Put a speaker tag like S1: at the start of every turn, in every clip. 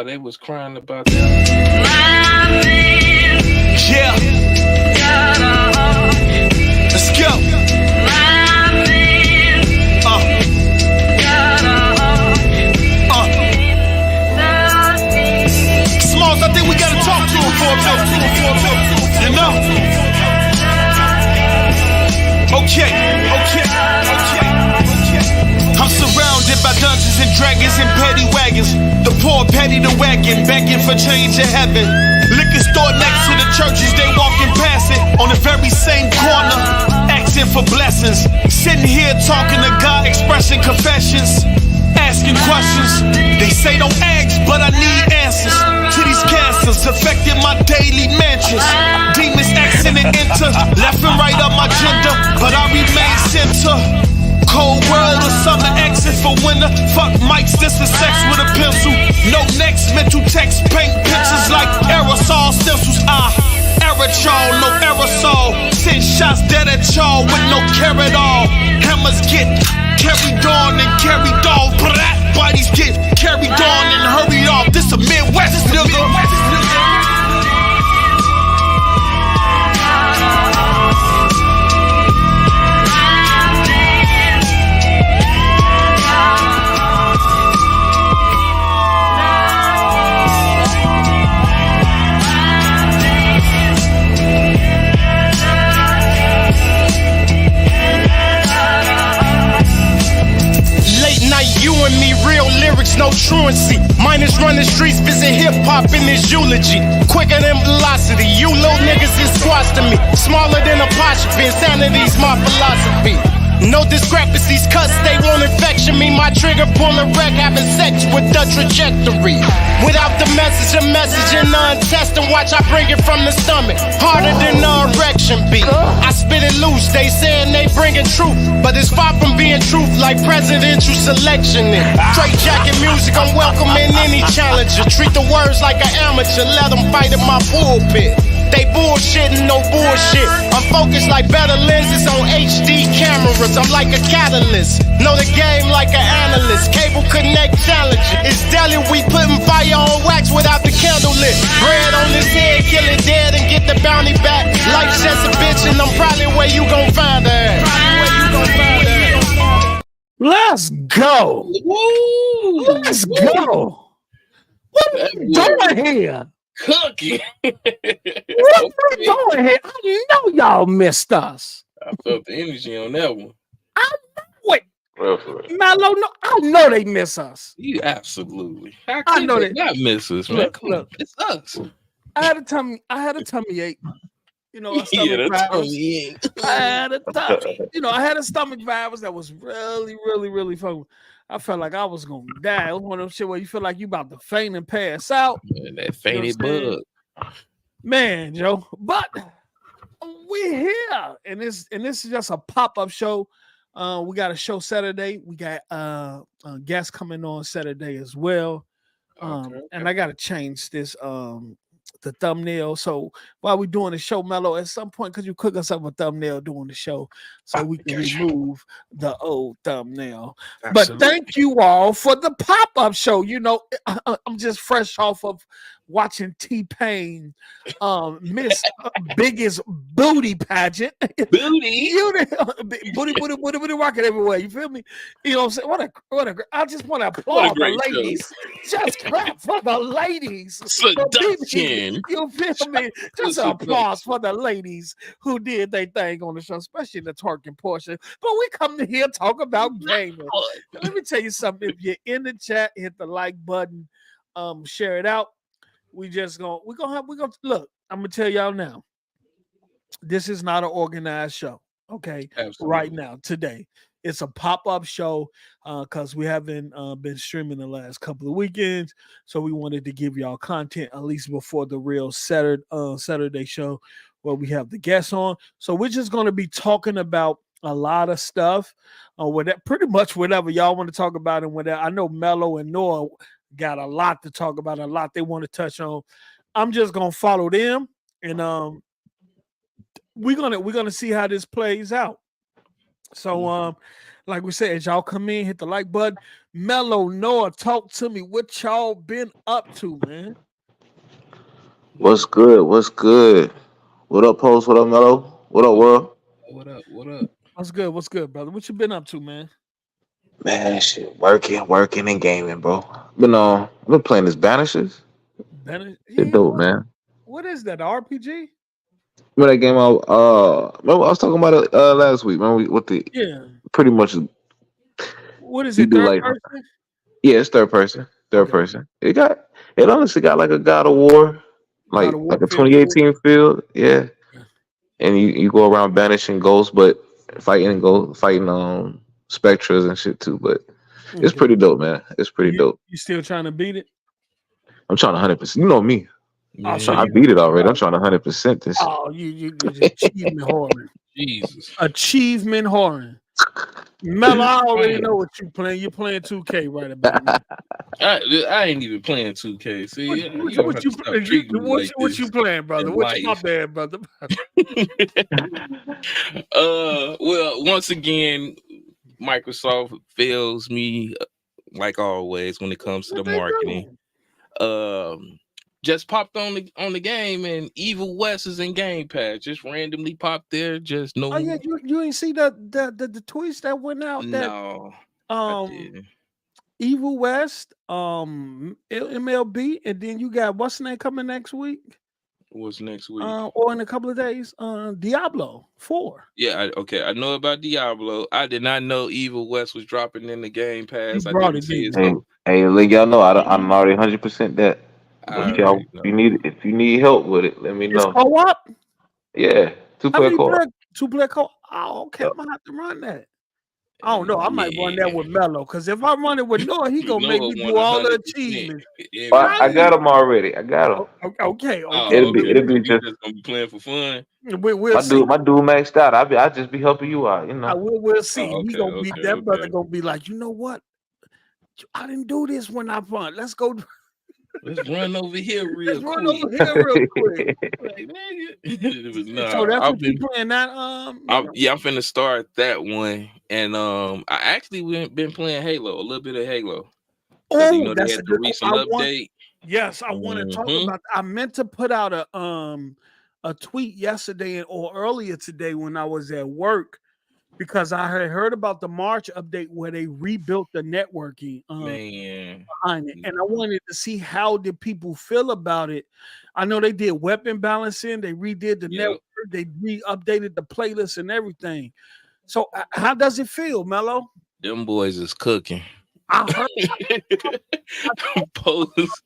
S1: They was crying about that.
S2: Yeah. Let's go. Smalls, I think we gotta talk to him for a bit. You know? Okay. I'm surrounded by dungeons and dragons and petty wagons. The poor petty the wagon, begging for change in heaven. Liquor store next to the churches, they walking past it. On the very same corner, asking for blessings. Sitting here talking to God, expressing confessions, asking questions. They say don't ask, but I need answers to these cancers affecting my daily mantras. Demons asking to enter, left and right up my gender, but I remain center. Cold world or summer exit for winter. Fuck mics, this is sex with a pencil. No next mental text, paint pictures like aerosol stencils. Aerosol, no aerosol. 10 shots dead at y'all with no care at all. Hammers get carried on and carried off. Bodies get carried on and hurried off. This a Midwest nigga. You and me, real lyrics, no truancy. Minus running streets, visit hip-hop in this eulogy. Quicker than velocity, you little niggas is squash to me. Smaller than apostrophe, insanity's my philosophy. No discrepancies, cuts, they won't infection me. My trigger pulling wreck, having sex with the trajectory. Without the message in the untested, watch I bring it from the stomach. Harder than the erection beat. I spit it loose, they saying they bringing truth, but it's far from being truth like presidential selection. Straight jacket music, I'm welcoming any challenger. Treat the words like an amateur, let them fight in my pulpit. They bullshitting, no bullshit. I'm focused like better lenses on HD cameras. I'm like a catalyst. Know the game like an analyst. Cable connect challenge. It's deli, we putting fire on wax without the candle lit. Bread on his head, kill it dead and get the bounty back. Life's just a bitch and I'm probably where you gon' find her.
S3: Let's go.
S1: Woo!
S3: Let's go. What are we doing here?
S1: Cookie.
S3: What are we doing here? I know y'all missed us.
S1: I felt the energy on that one.
S3: I know it.
S1: Roughly.
S3: Mellow, no, I know they miss us.
S1: You absolutely. How
S3: I
S1: can
S3: know
S1: they
S3: that.
S1: not miss us, man?
S3: Look.
S1: It's us.
S3: I had a tummy ache. You know, a stomach
S1: Yeah, that's
S3: virus.
S1: yeah.
S3: I had a stomach virus that was really fun. I felt like I was gonna die. It was one of those shit where you feel like you about to faint and pass out.
S1: Man, that fainted bug.
S3: Man, Joe. But we're here, and this is just a pop-up show. We got a show Saturday. We got guests coming on Saturday as well.
S1: Okay.
S3: And I gotta change this the thumbnail. So while we're doing the show, Mellow, at some point, could you cook us up a thumbnail doing the show so we can remove the old thumbnail?
S1: Absolutely.
S3: But thank you all for the pop-up show. You know, I'm just fresh off of watching T-Pain miss biggest booty pageant.
S1: Booty.
S3: booty rocking everywhere. You feel me? You know what I'm saying? What a I just want to applaud the
S1: great
S3: ladies. Just clap for the ladies.
S1: Seduction.
S3: You feel me? Just an applause for the ladies who did their thing on the show, especially the twerking portion. But we come to here talk about gaming. Let me tell you something. If you're in the chat, hit the like button, share it out. We're gonna look. I'm gonna tell y'all now. This is not an organized show. Okay.
S1: Absolutely.
S3: Right now, today. It's a pop-up show because we haven't been streaming the last couple of weekends. So we wanted to give y'all content at least before the real Saturday show where we have the guests on. So we're just going to be talking about a lot of stuff. Pretty much whatever y'all want to talk about and whatever. I know Mello and Noah got a lot to talk about, a lot they want to touch on. I'm just going to follow them and we're gonna see how this plays out. So Like we said, as y'all come in, hit the like button. Mellow Noah, talk to me. What y'all been up to, man?
S4: What's good? What's good? What up, Post? What up, Mello? What up,
S1: What up?
S4: world?
S1: What up? What up?
S3: What's good? What's good, brother? What you been up to, man?
S4: Man, shit, working, and gaming, bro. I've been playing this Banishers.
S3: Bennett,
S4: Shit,
S3: yeah,
S4: dope, man.
S3: what is that? RPG?
S4: Remember that game? Remember I was talking about it last week. Remember with the
S3: Yeah.
S4: pretty much
S3: What is
S4: you
S3: it?
S4: do
S3: Third
S4: like
S3: person?
S4: yeah, it's third person, third
S3: Okay.
S4: person. It honestly got like a God of War,
S3: God
S4: like
S3: of
S4: like a
S3: Warfare 4.
S4: 2018 feel, yeah.
S3: Yeah.
S4: And you go around banishing ghosts, but fighting specters and shit too. But it's
S3: Okay.
S4: pretty dope, man. It's pretty
S3: You
S4: dope.
S3: you still trying to beat it?
S4: I'm trying to 100%. You know me.
S3: Oh, so
S4: I
S1: Man,
S3: you
S4: beat it already. I'm trying to 100% this shit.
S3: oh you just achievement whoring.
S1: Jesus.
S3: Achievement whoring. Mello, I already
S1: Man,
S3: know what you playing. You're playing 2K right about now.
S1: I ain't even playing 2K. See, you don't
S3: What
S1: have to
S3: you
S1: stop treating me like
S3: what you
S1: this
S3: playing, brother?
S1: in
S3: What you my
S1: life.
S3: bad, brother?
S1: Well, once again, Microsoft fails me like always when it comes to the
S3: What they
S1: marketing.
S3: do?
S1: Just popped on the game and Evil West is in Game Pass. Just randomly popped there. Just
S3: Oh yeah, you ain't see the tweets that went out that
S1: no, I
S3: um
S1: didn't.
S3: Evil West, MLB, and then you got what's the name coming next week?
S1: What's next week?
S3: Or in a couple of days, Diablo 4.
S1: Yeah, okay. I know about Diablo. I did not know Evil West was dropping in the Game
S3: You
S1: Pass. I
S3: brought
S1: didn't
S3: it,
S1: see it.
S3: didn't
S4: Hey,
S3: you?
S1: So
S4: hey, let y'all know I'm already 100% that.
S1: I
S4: But if
S1: already
S4: y'all
S1: know.
S4: if you need help with it, let me
S3: It's
S4: know.
S3: co-op.
S4: Yeah, two
S3: How
S4: player
S3: many
S4: co-op.
S3: player two-player co? Oh, okay. I'm gonna have to run that. I don't know. I might run that
S1: Yeah,
S3: with Mello because if I run it with Noah, he gonna make
S1: Noah
S3: me do all the
S1: 100%
S3: achievements.
S4: I
S3: Right?
S4: got them already. I got them.
S3: Okay.
S1: Oh, okay.
S4: It'll
S1: So
S4: be
S1: you
S4: just
S1: just gonna be playing for fun?
S3: We'll see.
S4: my dude maxed out. I just be helping you out, you know.
S3: We'll see.
S1: Oh,
S3: He
S1: okay,
S3: gonna be
S1: okay,
S3: that brother
S1: okay.
S3: gonna be like, you know what? I didn't do this when I run. Let's go.
S1: Let's run over here
S3: Let's
S1: real
S3: run
S1: quick.
S3: over here real quick.
S1: Like, nigga.
S3: So
S1: Nah,
S3: that's what you playing that Mello?
S1: I'm finna start that one, and I actually been playing Halo, a little bit of Halo, because
S3: Oh,
S1: they
S3: that's a
S1: had the
S3: good.
S1: recent update.
S3: Yes, I want to talk
S1: Hmm
S3: about. I meant to put out a tweet yesterday or earlier today when I was at work because I had heard about the March update where they rebuilt the networking
S1: Man,
S3: behind it, and I wanted to see how did people feel about it. I know they did weapon balancing, they redid the
S1: yep,
S3: network, they re-updated the playlist and everything. So how does it feel, Mello?
S1: them boys is cooking.
S3: I heard.
S1: Post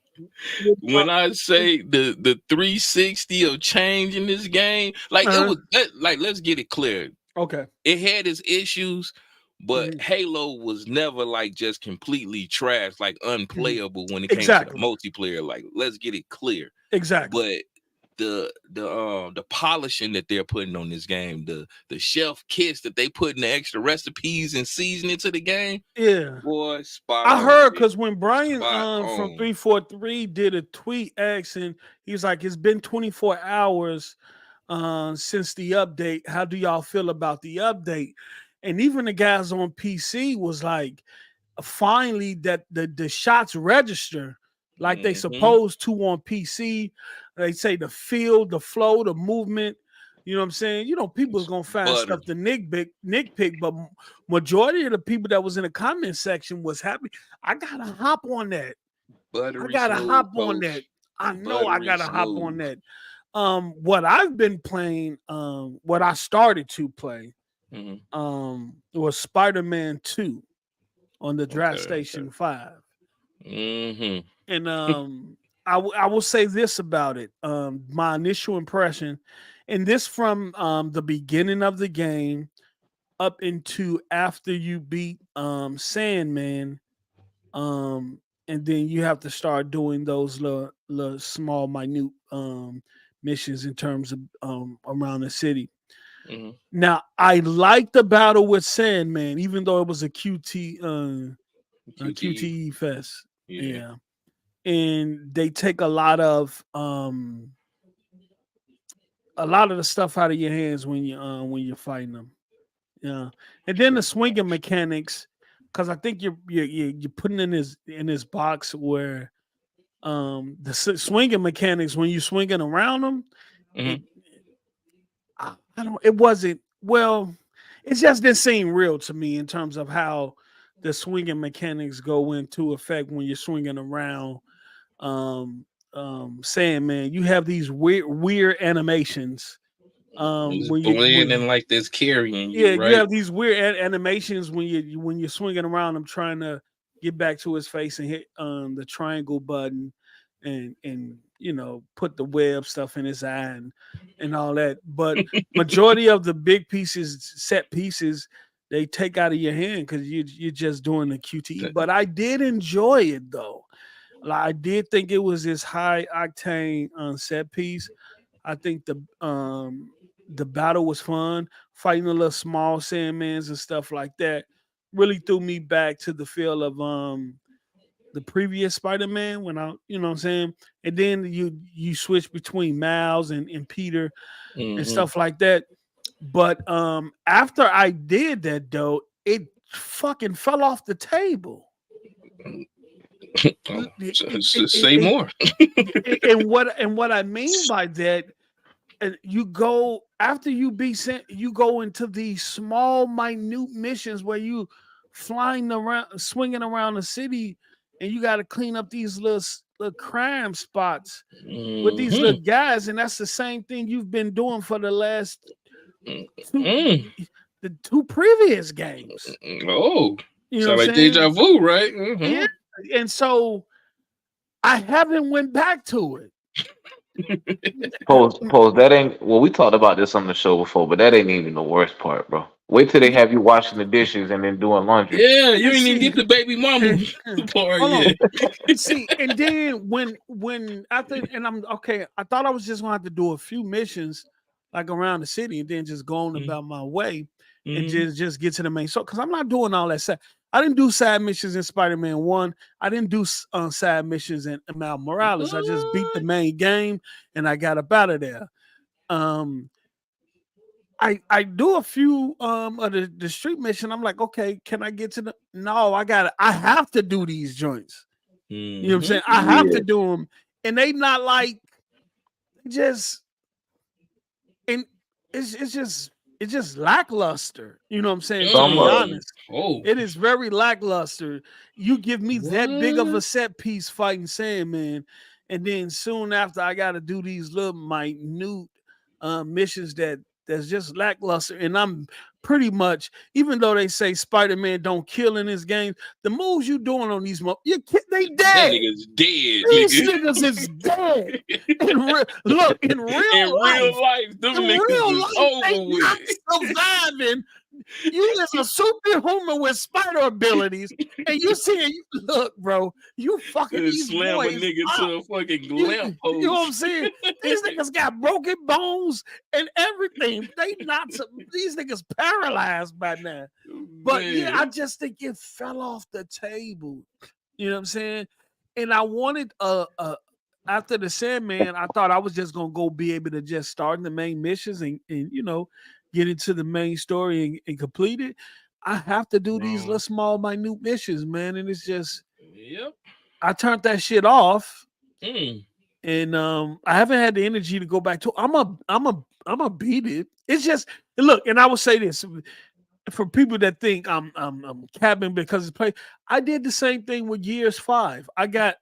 S1: when I say the 360 of change in this game, like it was like let's get it clear.
S3: Okay.
S1: It had its issues, but
S3: Mhm.
S1: Halo was never like just completely trash, like unplayable when it came to the
S3: Exactly.
S1: multiplayer. Like, let's get it clear.
S3: Exactly.
S1: But the polishing that they're putting on this game, the chef kiss that they put in the extra recipes and seasoning to the game,
S3: Yeah.
S1: boy, spot
S3: I
S1: on.
S3: heard
S1: G.
S3: because when Brian
S1: Spot
S3: from
S1: on.
S3: 343 did a tweet asking, he was like, it's been 24 hours since the update. How do y'all feel about the update? And even the guys on PC was like, finally that the shots register like they supposed to on PC. They say the feel, the flow, the movement. You know what I'm saying? You know, people's gonna find stuff to nitpick, but majority of the people that was in the comment section was happy. I gotta hop on that.
S1: Buttery
S3: I gotta
S1: smooth,
S3: hop on
S1: Coach.
S3: that. I know I
S1: Buttery
S3: gotta hop on
S1: smooth.
S3: that. What I've been playing, what I started to play, was Spider-Man 2 on the Draft Station 5. And I will say this about it. My initial impression, and this from the beginning of the game up into after you beat Sandman, and then you have to start doing those little small, minute missions in terms of around the city. Now, I like the battle with Sandman, even though it was a QTE fest. Yeah. And they take a lot of the stuff out of your hands when you're fighting them. Yeah, and then the swinging mechanics, because I think you're putting in his box where the swinging mechanics when you swinging around them,
S1: Mhm.
S3: it wasn't well. It just didn't seem real to me in terms of how the swinging mechanics go into effect when you're swinging around. Saying, man, you have these weird animations.
S1: It's
S3: When
S1: blending like this carrying
S3: yeah,
S1: you,
S3: you
S1: right?
S3: have these weird animations when you're swinging around him trying to get back to his face and hit the triangle button and put the web stuff in his eye and all that. But majority of the big pieces, set pieces, they take out of your hand because you're just doing the QTE. But I did enjoy it though. Like, I did think it was this high octane set piece. I think the battle was fun. Fighting the little small Sandmans and stuff like that really threw me back to the feel of the previous Spider-Man when you know what I'm saying? And then you switch between Miles and Peter and stuff like that. But after I did that though, it fucking fell off the table.
S1: Say more.
S3: And what I mean by that, you go after you be sent, you go into these small, minute missions where you flying around, swinging around the city, and you got to clean up these little crime spots with these little guys, and that's the same thing you've been doing for the last the two previous games.
S1: Oh,
S3: you know,
S1: sound like deja vu, right? Mm-hmm.
S3: Yeah, and so I haven't went back to it.
S4: Pose, that ain't well, we talked about this on the show before, but that ain't even the worst part, bro. Wait till they have you washing the dishes and then doing laundry.
S1: Yeah, you ain't even get the baby mama part yet.
S3: See, and then when after, and I'm okay, I thought I was just gonna have to do a few missions like around the city and then just go on about my way and just get to the main show, because I'm not doing all that stuff. I didn't do side missions in Spider-Man 1. I didn't do side missions in Miles Morales. I just beat the main game and I got up out of there. I do a few of the street mission. I'm like, okay, can I get to the? No, I have to do these joints. You know what I'm saying? I have to do them, and they not like just, and it's just lackluster. You know what I'm saying? To be honest, it is very lackluster. You give me that big of a set piece fighting Sandman, and then soon after I got to do these little minute missions that's just lackluster. And I'm pretty much, even though they say Spider-Man don't kill in this game, the moves you doing on these they dead.
S1: That nigga's dead.
S3: These niggas is dead. Look, in real life,
S1: them niggas is over with.
S3: Surviving. You is a superhuman with spider abilities, and you see, look, bro, you fucking these
S1: slam
S3: boys
S1: a nigga to a fucking lamp post.
S3: You know what I'm saying? These niggas got broken bones and everything. These niggas paralyzed by now. But I just think it fell off the table. You know what I'm saying? And I wanted after the Sandman, I thought I was just gonna go be able to just start in the main missions and get into the main story and complete it. I have to do these little small, minute missions, man, and it's just, I turned that shit off, and I haven't had the energy to go back to. I'm a beat it. It's just, look, and I will say this for people that think I'm capping because it's play. I did the same thing with Gears 5. I got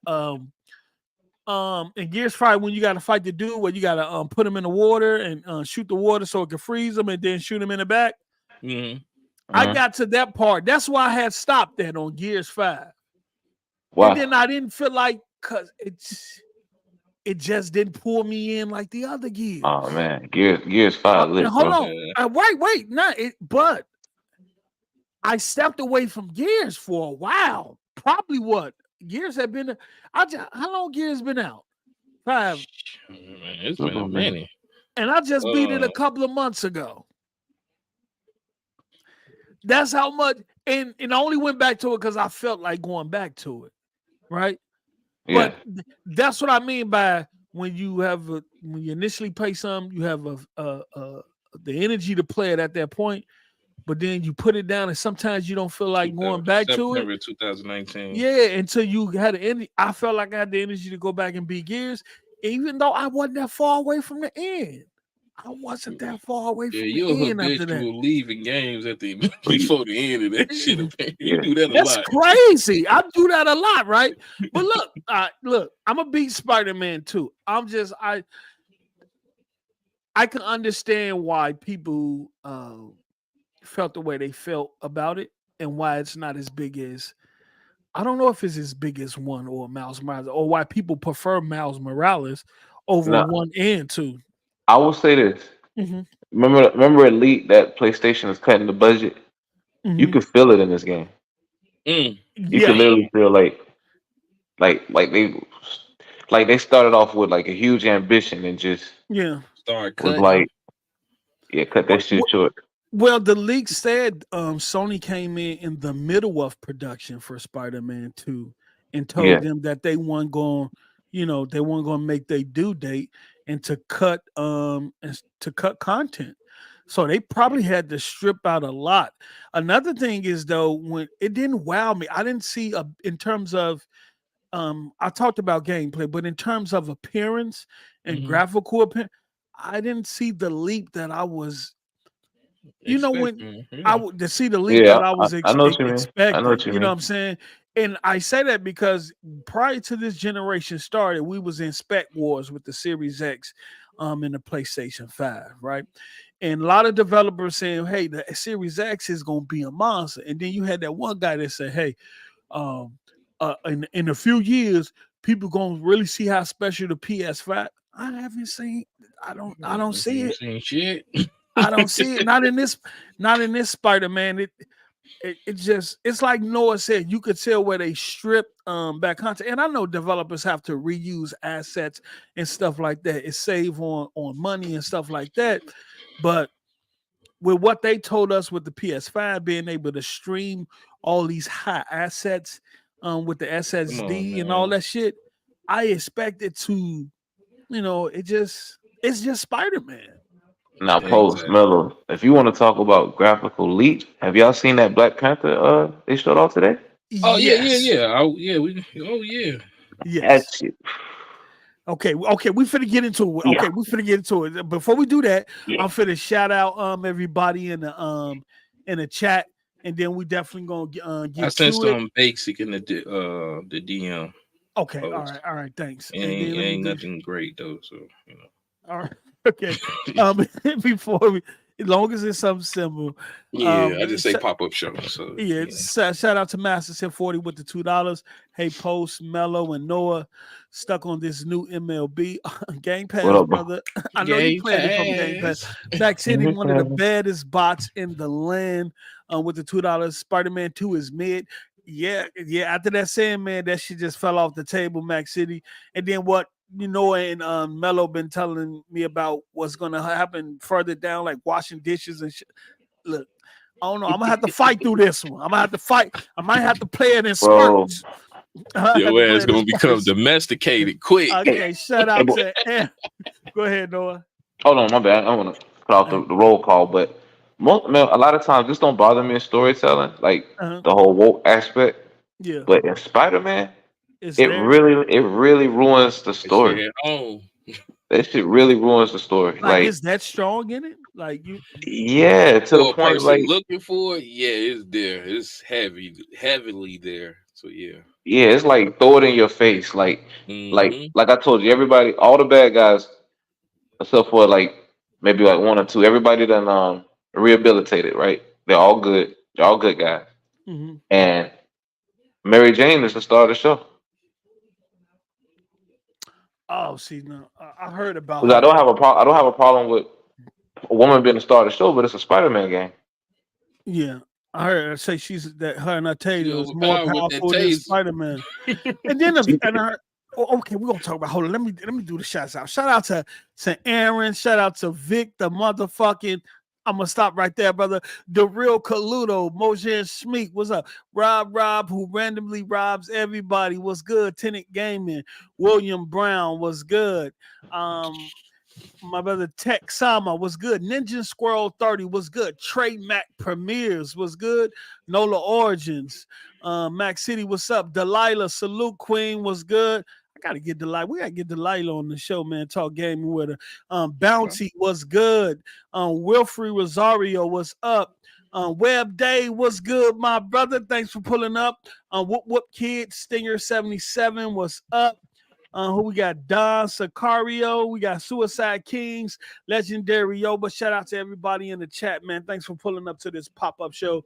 S3: in Gears 5 when you got to fight the dude where you got to put him in the water and shoot the water so it can freeze him and then shoot him in the back. I got to that part. That's why I had stopped that on Gears 5. Wow. And then I didn't feel like, because it just didn't pull me in like the other Gears.
S4: Oh man, Gears 5.
S3: Hold on, wait, but I stepped away from Gears for a while. Probably what? Gears have been. How long Gears been out? 5.
S1: It's been a minute.
S3: And I just beat it a couple of months ago. That's how much. And I only went back to it because I felt like going back to it. Right. Yeah. But that's what I mean by when you initially play something, you have the energy to play it at that point. but then you put it down, and sometimes you don't feel like going back to it.
S1: September 2019.
S3: Yeah, until you had the energy. I felt like I had the energy to go back and beat Gears, even though I wasn't that far away from the end. I wasn't that far away from
S1: you're
S3: the end after that.
S1: habitual leaving games at the before the end of that shit. You do that a
S3: That's
S1: lot.
S3: crazy. I do that a lot, right? But look, I'm gonna beat Spider-Man 2. I can understand why people felt the way they felt about it and why it's not as big as, I don't know if it's as big as 1 or Miles Morales, or why people prefer Miles Morales over 1 and 2.
S4: I will say this.
S3: Mm-hmm.
S4: Remember Elite, that PlayStation is cutting the budget?
S3: Mm-hmm.
S4: You can feel it in this game. You can literally feel like they started off with like a huge ambition and just
S1: start
S4: cutting. Cut that shit short.
S3: Well, the leak said Sony came in the middle of production for Spider-Man 2 and told them that they weren't going to make their due date and to cut content. So they probably had to strip out a lot. Another thing is, though, when it didn't wow me, I didn't see in terms of I talked about gameplay, but in terms of appearance and graphical appearance, I didn't see the leap that I was. You know, when I would to see the leap that I was expecting.
S4: I know what you mean.
S3: Know what I'm saying? And I say that because prior to this generation started, we was in spec wars with the Series X and the PlayStation 5, right? And a lot of developers saying, hey, the Series X is gonna be a monster. And then you had that one guy that said, hey, in a few years, people gonna really see how special the PS5. I haven't seen. I don't see it.
S1: Seen shit.
S3: I don't see it. Not in this Spider-Man. It's like Noah said, you could tell where they strip back content. And I know developers have to reuse assets and stuff like that. It save on money and stuff like that. But with what they told us with the PS5 being able to stream all these high assets with the SSD and all that shit, I expect it to, it's just Spider-Man.
S4: Now, Post Mellow, if you want to talk about graphical leap, have y'all seen that Black Panther they showed off today?
S1: Oh yeah.
S3: Yes. Okay, we finna get into it. Okay, we finna get into it. Before we do that, I'm finna shout out everybody in the chat, and then we definitely gonna get.
S1: I sent some basic in the DM.
S3: Okay, all right, thanks.
S1: Ain't nothing great though, so
S3: All right. Okay. Before we, as long as it's something simple.
S1: I just say pop-up show. So
S3: shout out to Master 1040 with the $2. Hey, Post, Mello, and Noah stuck on this new MLB Game Pass, brother. I know you played it from Game Pass. Back City, one of the baddest bots in the land with the $2. Spider-Man 2 is mid. Yeah. After that saying, man, that shit just fell off the table, Mac City. And then what? And Mello been telling me about what's gonna happen further down, like washing dishes and shit. Look, I don't know. I'm gonna have to fight through this one. I'm gonna have to fight. I might have to play it in spurts.
S1: Your ass gonna become domesticated quick.
S3: Okay, shout out to Go ahead, Noah.
S4: Hold on, my bad. I want to cut off the roll call, but a lot of times this don't bother me in storytelling, like the whole woke aspect.
S3: Yeah.
S4: But in Spider-Man, it really ruins the story. That shit really ruins the story.
S3: Like is that strong in it? Like you?
S4: Yeah, to the point like
S1: looking for it. Yeah, it's there. It's heavily there. So yeah.
S4: Yeah, it's like throw it in your face. Like I told you, everybody, all the bad guys, except for like maybe like 1 or 2, everybody done rehabilitated, right? They're all good. They're all good guys. And Mary Jane is the star of the show.
S3: Oh, see, no, I heard about.
S4: I don't have a problem with a woman being the star of the show, but it's a Spider-Man game.
S3: Yeah, I heard her say her and Octavia is more powerful than Spider-Man. And then okay, we're gonna talk about. Hold on, let me do the shouts out. Shout out to Aaron. Shout out to Vic, the motherfucking. I'm gonna stop right there, brother. The real Caluto, Mojan Schmeek, what's up? Rob, who randomly robs everybody, what's good? Tenant Gaming, William Brown, was good. My brother Tech Sama was good. Ninja Squirrel 30 was good. Trey Mac Premieres was good. Nola Origins. Mac City, what's up? Delilah Salute Queen was good. I gotta get Delilah. We gotta get Delilah on the show, man. Talk gaming with her. Bounty was good. Wilfrey Rosario was up. Web Day was good, my brother. Thanks for pulling up. Whoop Kid Stinger 77 was up. Who we got? Don Sicario. We got Suicide Kings, Legendary Yoba. Shout out to everybody in the chat, man. Thanks for pulling up to this pop-up show.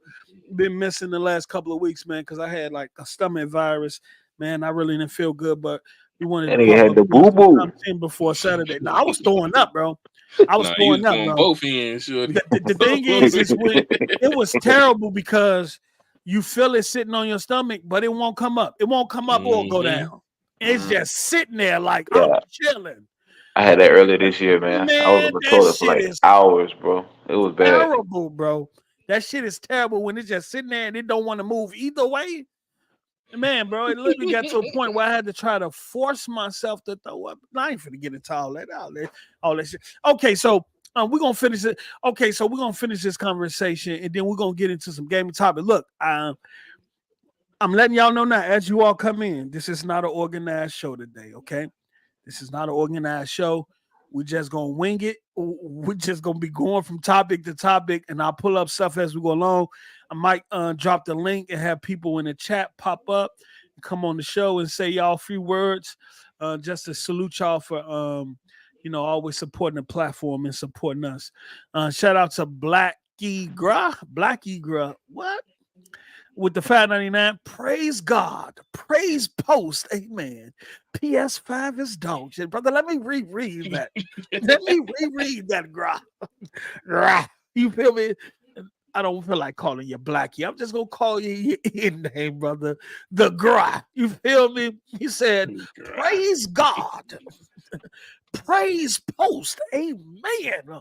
S3: Been missing the last couple of weeks, man, because I had like a stomach virus. Man, I really didn't feel good, but we wanted
S4: to had the boo-boo
S3: before Saturday. No, I was throwing up, bro. I was throwing up, bro.
S1: Both ends, sure.
S3: The thing is it was terrible because you feel it sitting on your stomach, but it won't come up. It won't come up or go down. It's just sitting there like I'm chilling.
S4: I had that earlier this year, man. I was on the toilet for like hours, bro. It was bad.
S3: Terrible, bro. That shit is terrible when it's just sitting there and it don't want to move either way. Man, bro, it literally got to a point where I had to try to force myself to throw up. I ain't finna get into all that shit. Okay, so we're gonna finish it. Okay, so we're gonna finish this conversation and then we're gonna get into some gaming topic. Look, I'm letting y'all know now, as you all come in, this is not an organized show today, okay? This is not an organized show. We're just going to wing it. We're just going to be going from topic to topic, and I'll pull up stuff as we go along. I might drop the link and have people in the chat pop up and come on the show and say y'all a few words just to salute y'all for, always supporting the platform and supporting us. Shout out to Black Egra. What? With the 599, praise God, praise post, amen. PS5 is dog shit, brother. Let me reread that. Let me reread that, gra. You feel me? I don't feel like calling you Blackie. I'm just gonna call you your name, brother. The gra. You feel me? He said, praise God, praise post, amen.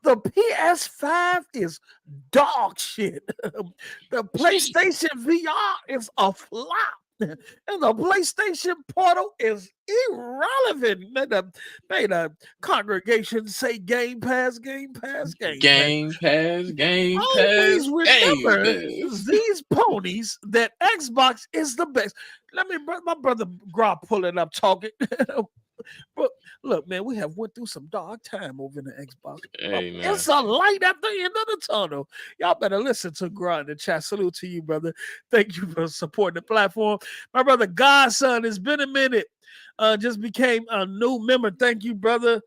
S3: The PS5 is dog shit. The PlayStation VR is a flop. And the PlayStation Portal is irrelevant. May the congregation say Game Pass. Always remember these ponies that Xbox is the best. My brother Grob pulling up talking. But look, man, we have went through some dark time over in the Xbox. It's a light at the end of the tunnel. Y'all better listen to Grunt in the chat. Salute to you, brother. Thank you for supporting the platform. My brother Godson, it's been a minute. Just became a new member. Thank you, brother.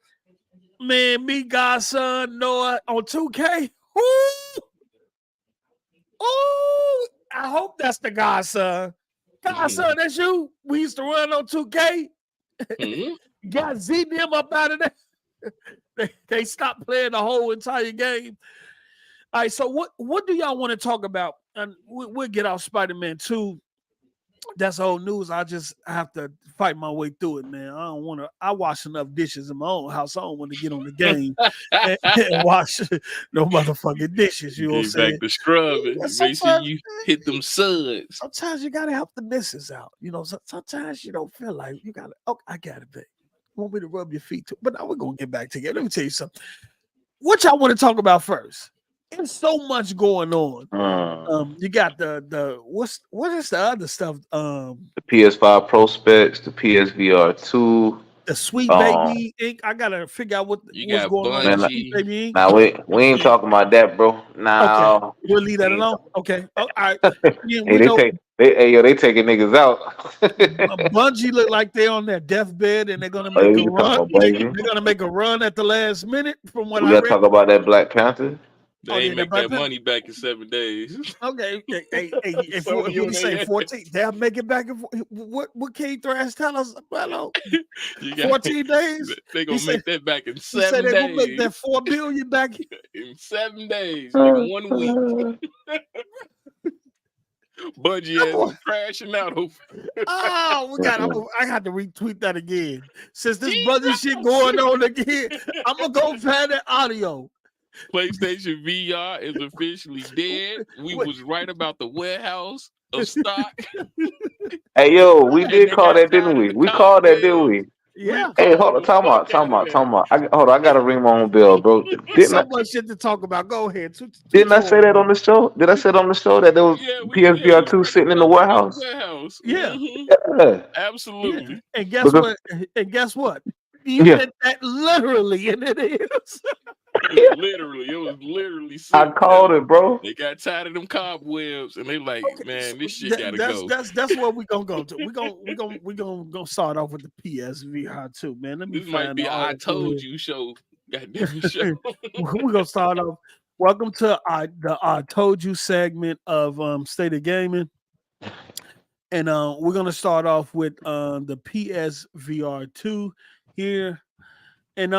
S3: Man, me, Godson, Noah on 2K. Ooh, I hope that's the Godson. Godson, that's you. We used to run on 2K. Got ZDM up out of there. They stopped playing the whole entire game. All right, so what do y'all want to talk about? And we'll get off Spider-Man 2. That's old news. I have to fight my way through it, man. I don't want to. I wash enough dishes in my own house. I don't want to get on the game and wash no motherfucking dishes. You know what I'm saying?
S1: Back to scrubbing. Make sure you hit them suds.
S3: Sometimes you gotta help the missus out. You know, sometimes you don't feel like you gotta. Oh, I got it, babe. You want me to rub your feet too? But now we're gonna get back together. Let me tell you something. What y'all want to talk about first? There's so much going on. You got the what is the other stuff? The
S4: PS5 Pro specs, the PSVR 2,
S3: the Sweet Baby Inc. I gotta figure out what's going on. Sweet Baby Inc.
S4: Nah, we ain't talking about that, bro. Nah,
S3: okay. We'll leave that alone. Okay. All right. Yeah,
S4: they taking niggas out.
S3: Bungie look like they're on their deathbed and they're gonna make a run. They're gonna make a run at the last minute. From what I read.
S4: Talk about that Black Panther.
S1: They ain't make that money back in 7 days.
S3: Okay. Hey, what you say 14? They'll make it back in what King Thrash tell us? Well, 14 days.
S1: They gonna make that back in 7 days.
S3: They're gonna make that $4 billion back
S1: in 7 days. Nigga, 1 week. Bungie is crashing out.
S3: I got to retweet that again. Since this Bungie shit going on again, I'm gonna go find that audio.
S1: PlayStation VR is officially dead. We was right about the warehouse of stock.
S4: Hey, yo, we did call that, didn't we? We called that, didn't we?
S3: Yeah.
S4: Hey, hold on, time out. Hold on, I gotta ring my own bell, bro.
S3: There's so much shit to talk about. Go ahead.
S4: Didn't I say that on the show? Did I say it on the show that there was PSVR 2 sitting in the warehouse?
S3: Yeah.
S4: Yeah.
S1: Absolutely.
S3: Yeah. And guess what? And guess what? You said that literally, and it is.
S1: It was literally.
S4: I called it, bro.
S1: They got tired of them cobwebs, and they like, man, this shit gotta go.
S3: That's what we gonna go to. We gonna start off with the PSVR 2, man. Let me.
S1: This might be an I told you show. Goddamn show.
S3: We're gonna start off. Welcome to the I told you segment of State of Gaming, and we're gonna start off with the PSVR 2 here. And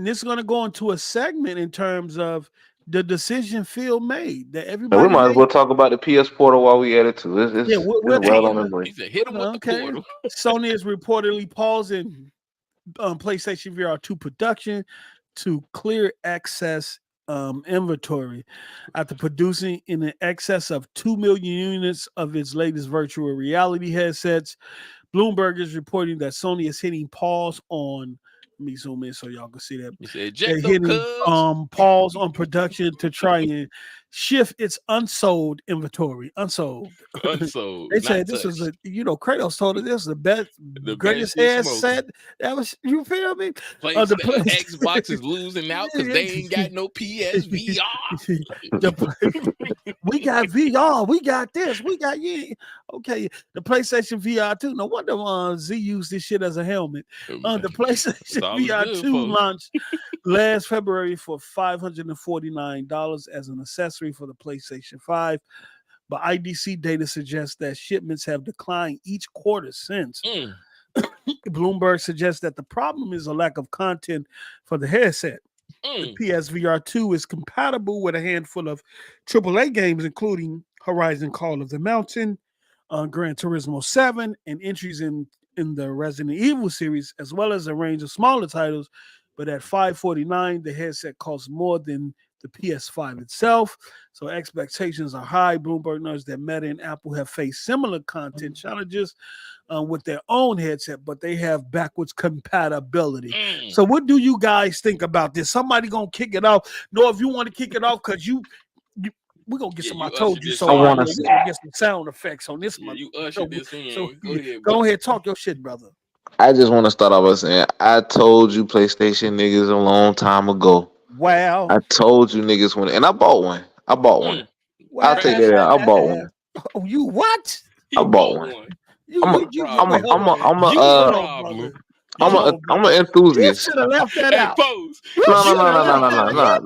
S3: this is gonna go into a segment in terms of the decision Phil made that everybody.
S4: We might as well talk about the PS Portal while we at it too. It's well on the way.
S1: Hit him with the portal.
S3: Sony is reportedly pausing PlayStation VR 2 production to clear excess inventory after producing in excess of 2 million units of its latest virtual reality headsets. Bloomberg is reporting that Sony is hitting pause on. Let me zoom in so y'all can see that. They're hitting pause on production to try and shift its unsold inventory. Unsold. They said this is Kratos told us this is the greatest headset. That was, you feel me?
S1: Xbox is losing out because they ain't got no PSVR.
S3: We got VR. We got this. We got okay. The PlayStation VR 2. No wonder Z used this shit as a helmet. The PlayStation VR 2 launched last February for $549 as an accessory for the PlayStation 5. But IDC data suggests that shipments have declined each quarter since. Bloomberg suggests that the problem is a lack of content for the headset. The PSVR 2 is compatible with a handful of AAA games, including Horizon Call of the Mountain, Gran Turismo 7, and entries in the Resident Evil series, as well as a range of smaller titles. But at $549, the headset costs more than the PS5 itself, so expectations are high. Bloomberg knows that Meta and Apple have faced similar content challenges with their own headset, but they have backwards compatibility. So what do you guys think about this? Somebody gonna kick it off? No, if you want to kick it off, because we're gonna get some I told you so. We're gonna get some sound effects on this one.
S1: You usher this in.
S3: So go ahead, talk your shit, brother.
S4: I just want to start off by saying I told you PlayStation niggas a long time ago.
S3: Wow.
S4: I told you niggas and I bought one. Well, I'll take that out. I bought one.
S3: Oh, you what?
S4: I bought one. I'm an enthusiast.
S3: You should have left that out.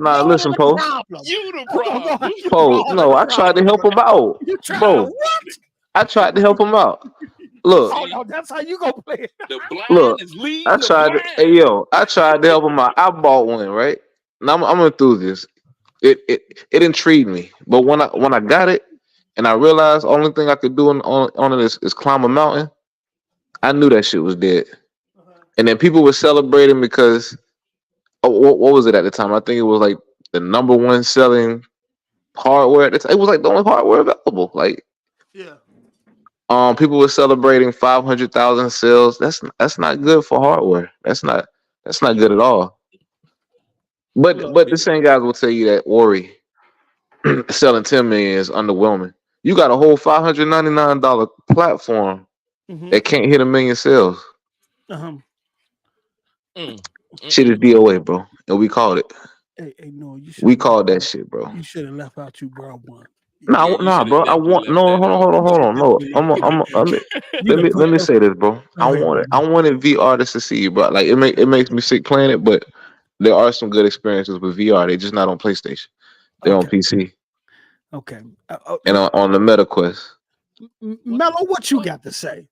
S4: No. Listen, Pose.
S1: You the problem.
S4: Pose. No, I tried to help him out.
S3: Bro, what?
S4: I tried to help him out. Look.
S3: Oh, no, that's how you gonna play it.
S1: The blind is leading.
S4: I tried to help him out. I bought one, right? Now I'm an enthusiast. It intrigued me, but when I got it and I realized the only thing I could do on it is climb a mountain, I knew that shit was dead. And then people were celebrating because what was it at the time? I think it was like the number one selling hardware. It was like the only hardware available. Like, people were celebrating 500,000 sales. That's not good for hardware. That's not good at all. But the same guys will tell you that Ori selling 10 million is underwhelming. You got a whole $599 platform that can't hit 1 million sales. Shit is DOA, bro, and we called it.
S3: Hey, no,
S4: we called that shit, bro.
S3: You should have left out you, bro.
S4: Nah, bro. I want hold on. No, let me say this, bro. I wanted VR to succeed, bro. Like it makes me sick playing it, but there are some good experiences with VR. They're just not on PlayStation. They're on PC.
S3: Okay.
S4: And on the MetaQuest.
S3: Mello, what you got to say?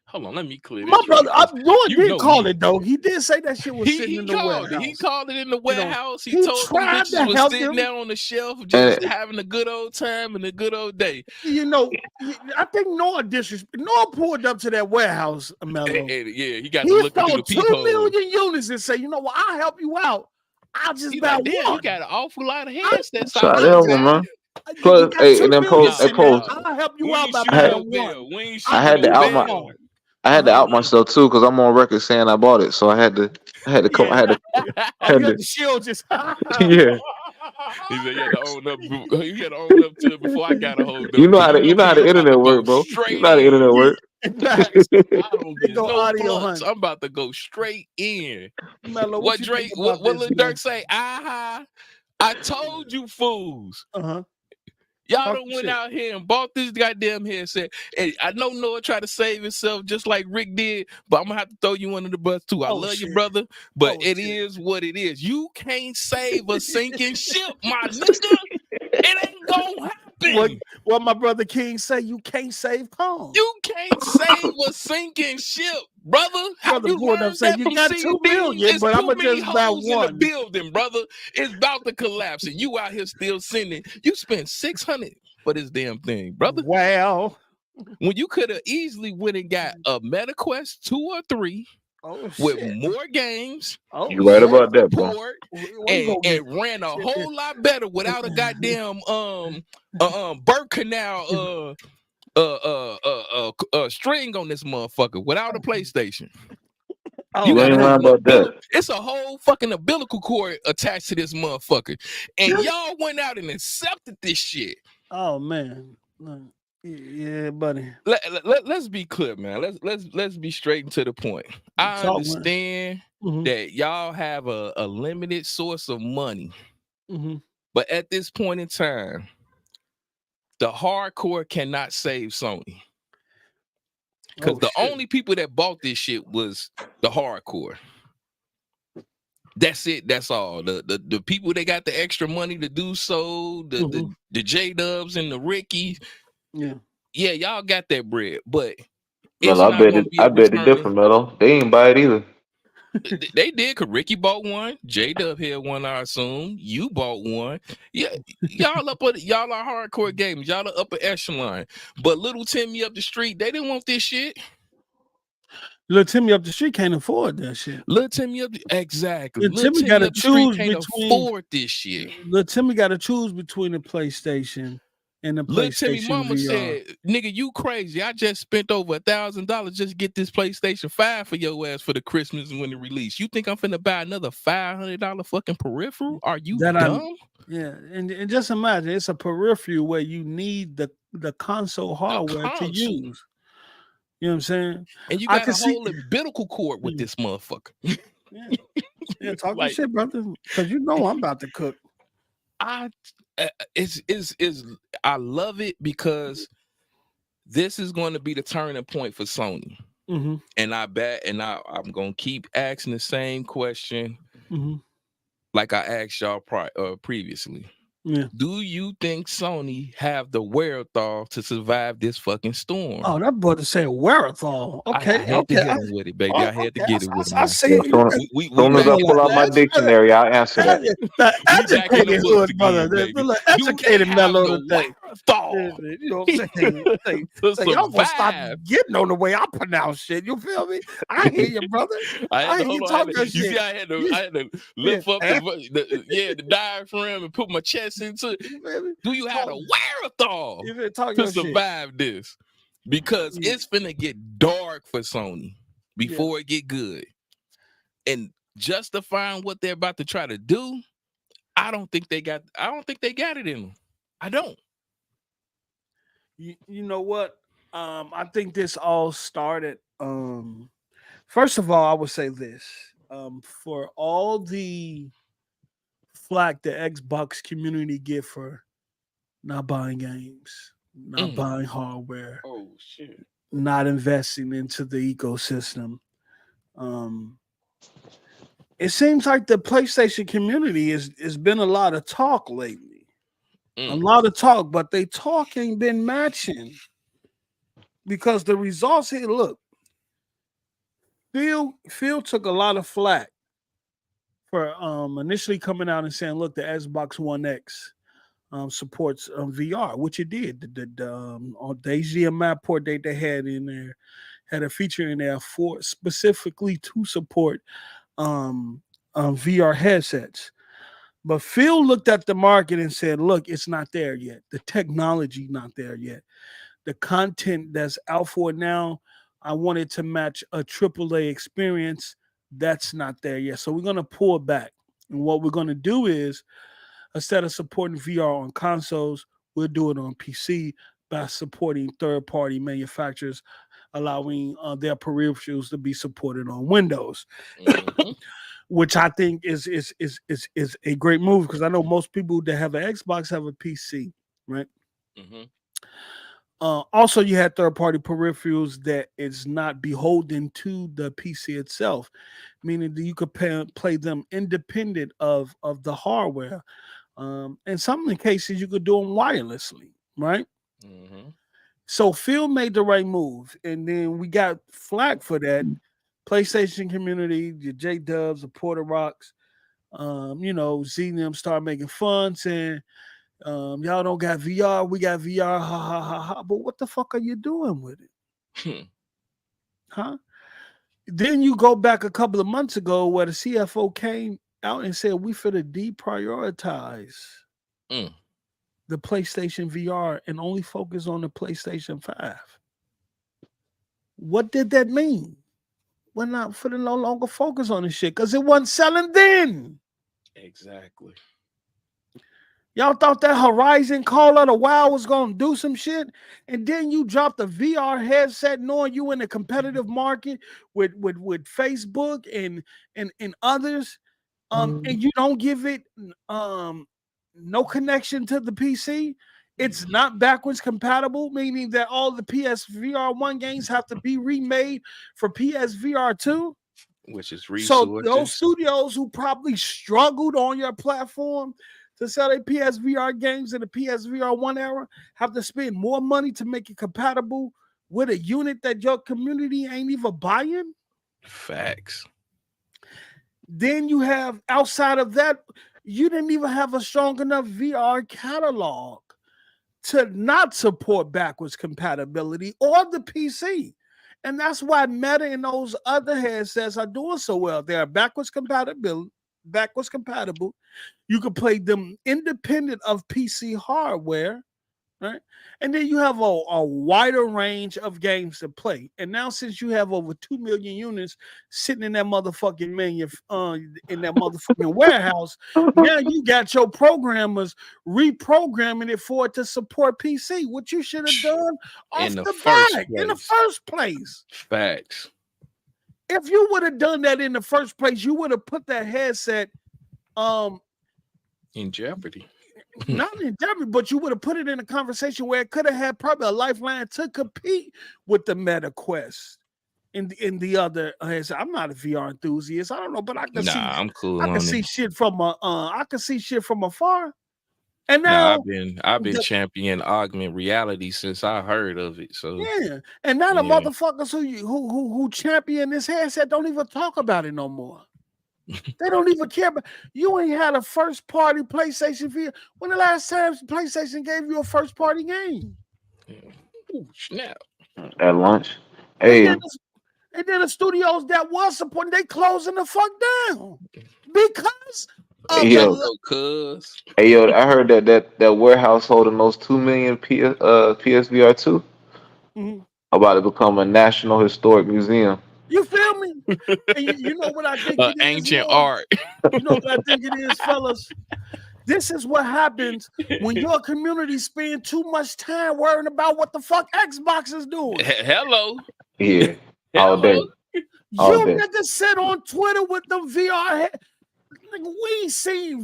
S1: Hold on, let me clear this.
S3: My brother, Lord did call it though. He did say that shit was sitting in the warehouse.
S1: He called it in the warehouse. He told them bitches was sitting there on the shelf, just having a good old time and a good old day.
S3: You know, I think Noah pulled up to that warehouse, Mello.
S1: He got to look through the peephole.
S3: 2 million units and say, you know what, I'll help you out. I'll just buy one.
S1: You got an awful lot of headsets.
S4: Try to help him, man. Plus, and then Pose.
S3: I'll help you out by buying one.
S4: I had to out my. I had to out myself too because I'm on record saying I bought it, so I had to come.
S3: Yeah.
S4: I had to.
S3: Oh, you had to shield just.
S4: Yeah.
S1: He said you had to own up. You had to own up to it before I got a hold of it.
S4: You know how the internet work, bro. You know how the internet work.
S1: I don't get
S3: Go
S1: no
S3: audio
S1: plugs.
S3: hunt.
S1: I'm about to go straight in.
S3: Mello,
S1: What
S3: you
S1: Drake?
S3: think
S1: What
S3: about
S1: Lil
S3: this, man?
S1: Durk say? Aha! I told you fools.
S3: Uh-huh.
S1: Y'all
S3: Talk
S1: done
S3: your
S1: went
S3: shit.
S1: out here and bought this goddamn headset. And I know Noah tried to save himself just like Rick did, but I'm gonna have to throw you under the bus too. I
S3: Oh,
S1: love you,
S3: shit.
S1: brother, but
S3: Oh,
S1: it
S3: shit.
S1: is what it is. You can't save a sinking ship, my nigga. It ain't gonna happen.
S3: What my brother King say? You can't save Kong.
S1: You can't save a sinking ship, brother. Have
S3: Brother
S1: you
S3: Gordon
S1: learned
S3: said
S1: that
S3: you
S1: from
S3: got
S1: CB?
S3: 2 million,
S1: It's
S3: but
S1: too
S3: I'ma
S1: many
S3: just buy
S1: holes in the
S3: one.
S1: building, brother. It's about to collapse, and you out here still sending. You spent $600 for this damn thing, brother.
S3: Wow.
S1: When you could have easily went and got a MetaQuest 2 or 3
S3: Oh
S1: with
S3: shit.
S1: more games,
S3: Oh,
S4: You right
S3: shit.
S4: about that, bro.
S1: support,
S3: Where you gonna get?
S1: and ran a whole lot better without a goddamn birth canal string on this motherfucker without a PlayStation.
S3: Oh,
S1: You
S4: You ain't
S1: got
S4: lying about that.
S1: it's a whole fucking umbilical cord attached to this motherfucker, and y'all went out and accepted this shit.
S3: Oh man. Yeah, buddy.
S1: Let's be clear, man. Let's be straight and to the point. I
S3: Talk,
S1: understand
S3: Mhm.
S1: that y'all have a limited source of money,
S3: Mhm.
S1: but at this point in time, the hardcore cannot save Sony. Because
S3: Oh,
S1: the
S3: shit.
S1: only people that bought this shit was the hardcore. That's it. That's all. The people that got the extra money to do so, the J-Dubs and the Rickies,
S3: Yeah.
S1: yeah, y'all got that bread, but
S4: Well,
S1: it's
S4: I
S1: not
S4: bet
S1: gonna
S4: it.
S1: be
S4: I
S1: a
S4: bet it
S1: returning.
S4: different, Mello. They ain't buy it either.
S1: They did, cause Ricky bought one, J-Dub had one, I assume. You bought one. Yeah, y'all are hardcore gamers. Y'all are upper echelon. But little Timmy up the street, they didn't want this shit.
S3: Little Timmy up the street can't afford that shit.
S1: Little Timmy up exactly.
S3: Little
S1: Little
S3: Timmy
S1: Timmy
S3: gotta
S1: up the street
S3: choose
S1: can't
S3: between
S1: afford this shit.
S3: Little Timmy got to choose between the PlayStation and the
S1: Little Timmy
S3: PlayStation
S1: mama
S3: VR.
S1: said, nigga, you crazy. I just spent over $1,000 just to get this PlayStation 5 for your ass for the Christmas when it released. You think I'm finna buy another $500 fucking peripheral? Are you dumb?
S3: Yeah, and just imagine it's a peripheral where you need the console hardware to use. You know what I'm saying?
S1: And you got a whole umbilical cord with this motherfucker.
S3: Yeah, talk your shit, brother, because you know I'm about to cook.
S1: I love it because this is going to be the turning point for Sony.
S3: Mm-hmm.
S1: And I'm gonna keep asking the same question, like I asked y'all previously.
S3: Yeah.
S1: Do you think Sony have the wherewithal to survive this fucking storm?
S3: Oh, that brother said wherewithal. Okay,
S1: I had to hit him with it, baby. I had to get it with him.
S3: I see.
S4: As soon as I pull out my dictionary, I'll answer that.
S3: The educated hood, brother. The educated Mello today. You know what I'm saying? Say, y'all gonna stop getting on the way I pronounce shit. You feel me? I hear you, brother. I hear you talking shit.
S1: You see, I had to lift up the diaphragm and put my chest into it. Do you have the wherewithal to survive this? Because it's finna get dark for Sony before it get good. And justifying what they're about to try to do, I don't think they got it in them. I don't.
S3: You know what? I think this all started. First of all, I would say this. For all the flack the Xbox community get for not buying games, not buying hardware, not investing into the ecosystem. It seems like the PlayStation community has been a lot of talk lately. A lot of talk, but they talk ain't been matching because the results here. Look, Phil took a lot of flack for initially coming out and saying, "Look, the Xbox One X supports VR," which it did. On the HDMI port they had in there had a feature in there for specifically to support VR headsets. But Phil looked at the market and said, look, it's not there yet. The technology not there yet. The content that's out for it now I wanted to match a AAA experience. That's not there yet. So we're going to pull back. And what we're going to do is, instead of supporting VR on consoles, we'll do it on PC by supporting third-party manufacturers, allowing their peripherals to be supported on Windows, which I think is a great move, because I know most people that have an Xbox have a PC, right? Also, you had third-party peripherals that is not beholden to the PC itself, meaning that you could play them independent of the hardware. In some cases, you could do them wirelessly, right? So Phil made the right move, and then we got flack for that. PlayStation community, the J-Dubs, the Porter Rocks, seeing them start making fun, saying, y'all don't got VR, we got VR, ha ha ha ha. But what the fuck are you doing with it? Huh? Then you go back a couple of months ago where the CFO came out and said we finna deprioritize the PlayStation VR and only focus on the PlayStation 5. What did that mean? We're not finna no longer focus on this shit because it wasn't selling then.
S1: Exactly.
S3: Y'all thought that Horizon Call of the Wild was gonna do some shit, and then you dropped the VR headset, knowing you in a competitive market with Facebook and others, and you don't give it no connection to the PC. It's not backwards compatible, meaning that all the PSVR 1 games have to be remade for PSVR 2,
S1: which is resources.
S3: So those studios who probably struggled on your platform to sell their PSVR games in the PSVR 1 era have to spend more money to make it compatible with a unit that your community ain't even buying.
S1: Facts.
S3: Then you have, outside of that, you didn't even have a strong enough VR catalog to not support backwards compatibility or the PC. And that's why Meta and those other headsets are doing so well. They are backwards compatible. You can play them independent of PC hardware, right? And then you have a wider range of games to play. And now, since you have over 2 million units sitting in that motherfucking warehouse, now you got your programmers reprogramming it for it to support PC. What you should have done off the bat in the first place.
S1: Facts.
S3: If you would have done that in the first place, you would have put that headset
S1: in jeopardy.
S3: Not in jeopardy, but you would have put it in a conversation where it could have had probably a lifeline to compete with the Meta Quest in the other headset. I'm not a VR enthusiast. I don't know, but I can see.
S1: I'm cool.
S3: I can see shit from I can see shit from afar. And now
S1: I've been championing augmented reality since I heard of it. So
S3: yeah, and now the motherfuckers who champion this headset don't even talk about it no more. They don't even care about you. Ain't had a first party PlayStation VR. When the last time PlayStation gave you a first party game?
S1: Ooh, snap.
S4: At lunch. Hey.
S3: And then the studios that was supporting, they closing the fuck down because of
S4: Hey yo, I heard that warehouse holding those 2 million PSVR 2 about to become a national historic museum.
S3: You feel me? And you know what I think it is?
S1: Ancient art.
S3: You know what I think it is, fellas? This is what happens when your community spend too much time worrying about what the fuck Xbox is doing.
S1: Hello.
S4: Yeah. All day.
S3: You niggas sit on Twitter with the VR. We see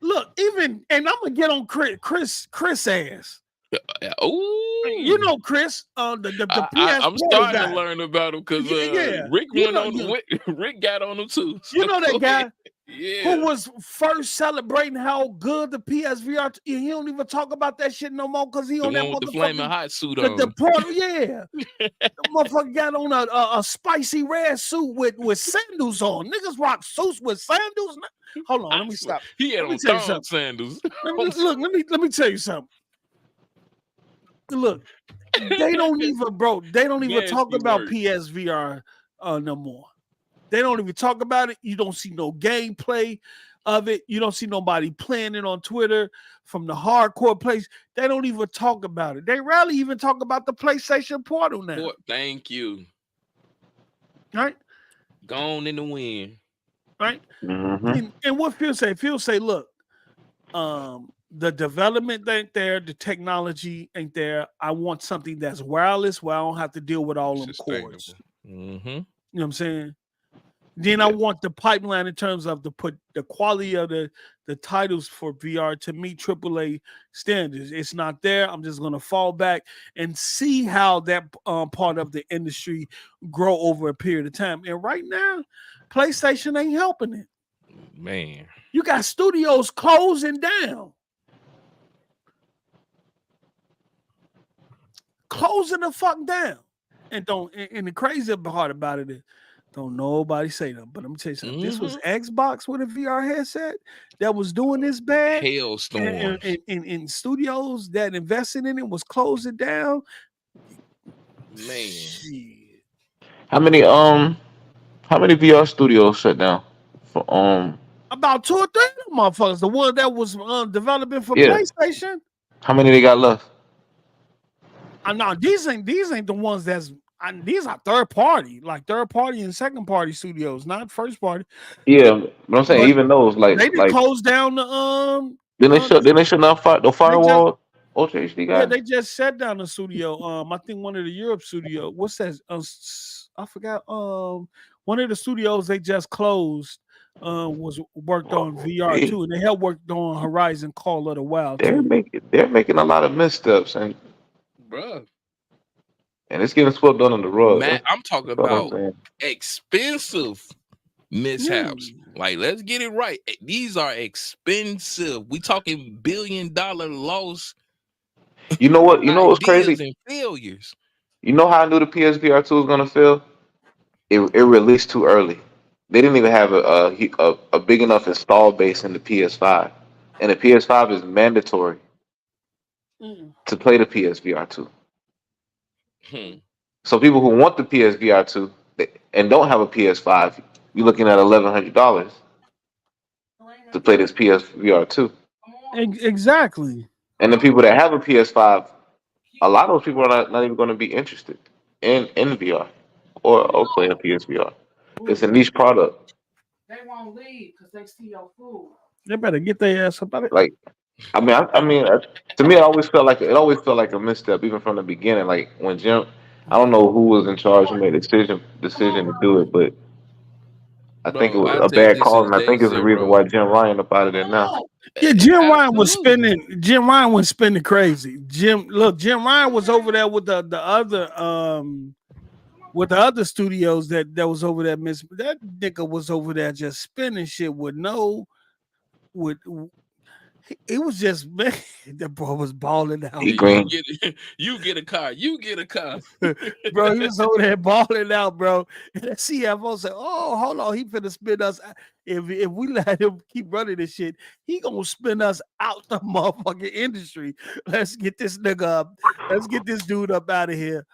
S3: look, even, and I'm gonna get on Chris ass. You know Chris, the PS4
S1: I'm starting
S3: guy.
S1: to learn about him because Rick got on him too.
S3: So. You know that guy
S1: who
S3: was first celebrating how good the PSVR. He don't even talk about that shit no more because he on that
S1: motherfucking flaming hot suit on.
S3: The motherfucker got on a spicy red suit with sandals on. Niggas rock suits with sandals. Hold on, let me stop.
S1: He had on thong sandals.
S3: Let me tell you something. Look, they don't even talk about PSVR no more. They don't even talk about it. You don't see no gameplay of it. You don't see nobody playing it on Twitter from the hardcore place. They don't even talk about it. They rarely even talk about the PlayStation Portal now.
S1: Thank you.
S3: Right?
S1: Gone in the wind.
S3: Right? And what Phil say? Phil say, look, the development ain't there, the technology ain't there. I want something that's wireless where I don't have to deal with all them cords. You know what I'm saying? Then I want the pipeline in terms of the quality of the titles for VR to meet AAA standards. It's not there. I'm just going to fall back and see how that part of the industry grow over a period of time. And right now, PlayStation ain't helping it.
S1: Man,
S3: you got studios closing down. Closing the fuck down. And the crazy part about it is, don't nobody say that. But let me tell you something. This was Xbox with a VR headset that was doing this bad.
S1: Hailstorm.
S3: In studios that invested in it was closing down.
S1: Man.
S3: Shit.
S4: How many VR studios shut down? For
S3: about 2 or 3 of them motherfuckers. The one that was developing for PlayStation.
S4: How many they got left?
S3: No, these ain't the ones these are third party and second party studios, not first party.
S4: Yeah, but I'm saying even those
S3: they didn't close down the
S4: Then they shut down the firewall. Ultra HD guys.
S3: Yeah, they just shut down the studio. I think one of the Europe studio. What's that? I forgot. One of the studios they just closed was worked on VR too, and they had worked on Horizon Call of the Wild.
S4: They're making a lot of missteps, and
S1: bruh.
S4: And it's getting swept under the rug.
S1: Matt, I'm talking about expensive mishaps. Like, let's get it right. These are expensive. We talking $1 billion loss.
S4: You know what? You know what's crazy?
S1: And failures.
S4: You know how I knew the PSVR 2 was gonna fail? It released too early. They didn't even have a big enough install base in the PS5, and the PS5 is mandatory to play the PSVR 2. So people who want the PSVR 2 and don't have a PS5, you're looking at $1,100 to play this PSVR 2.
S3: Exactly.
S4: And the people that have a PS5, a lot of those people are not even going to be interested in VR or playing a PSVR. It's a niche product.
S5: They won't leave because they see your food.
S3: They better get their ass up out of it.
S4: Like, I mean, to me, it always felt like a misstep, even from the beginning. Like when Jim, I don't know who was in charge who made the decision to do it, but I think it was a bad call, and I think it's the reason why Jim Ryan up out of there now.
S3: Yeah, Jim Ryan was spending crazy. Jim Ryan was over there with the other studios that was over there. That nigga was over there just spending shit it was just, man, that boy was balling out.
S1: You get a car.
S3: Bro, he was over there balling out, bro. And the CFO said, oh, hold on, he finna spin us. If we let him keep running this shit, he gonna spin us out the motherfucking industry. Let's get this nigga up. Let's get this dude up out of here.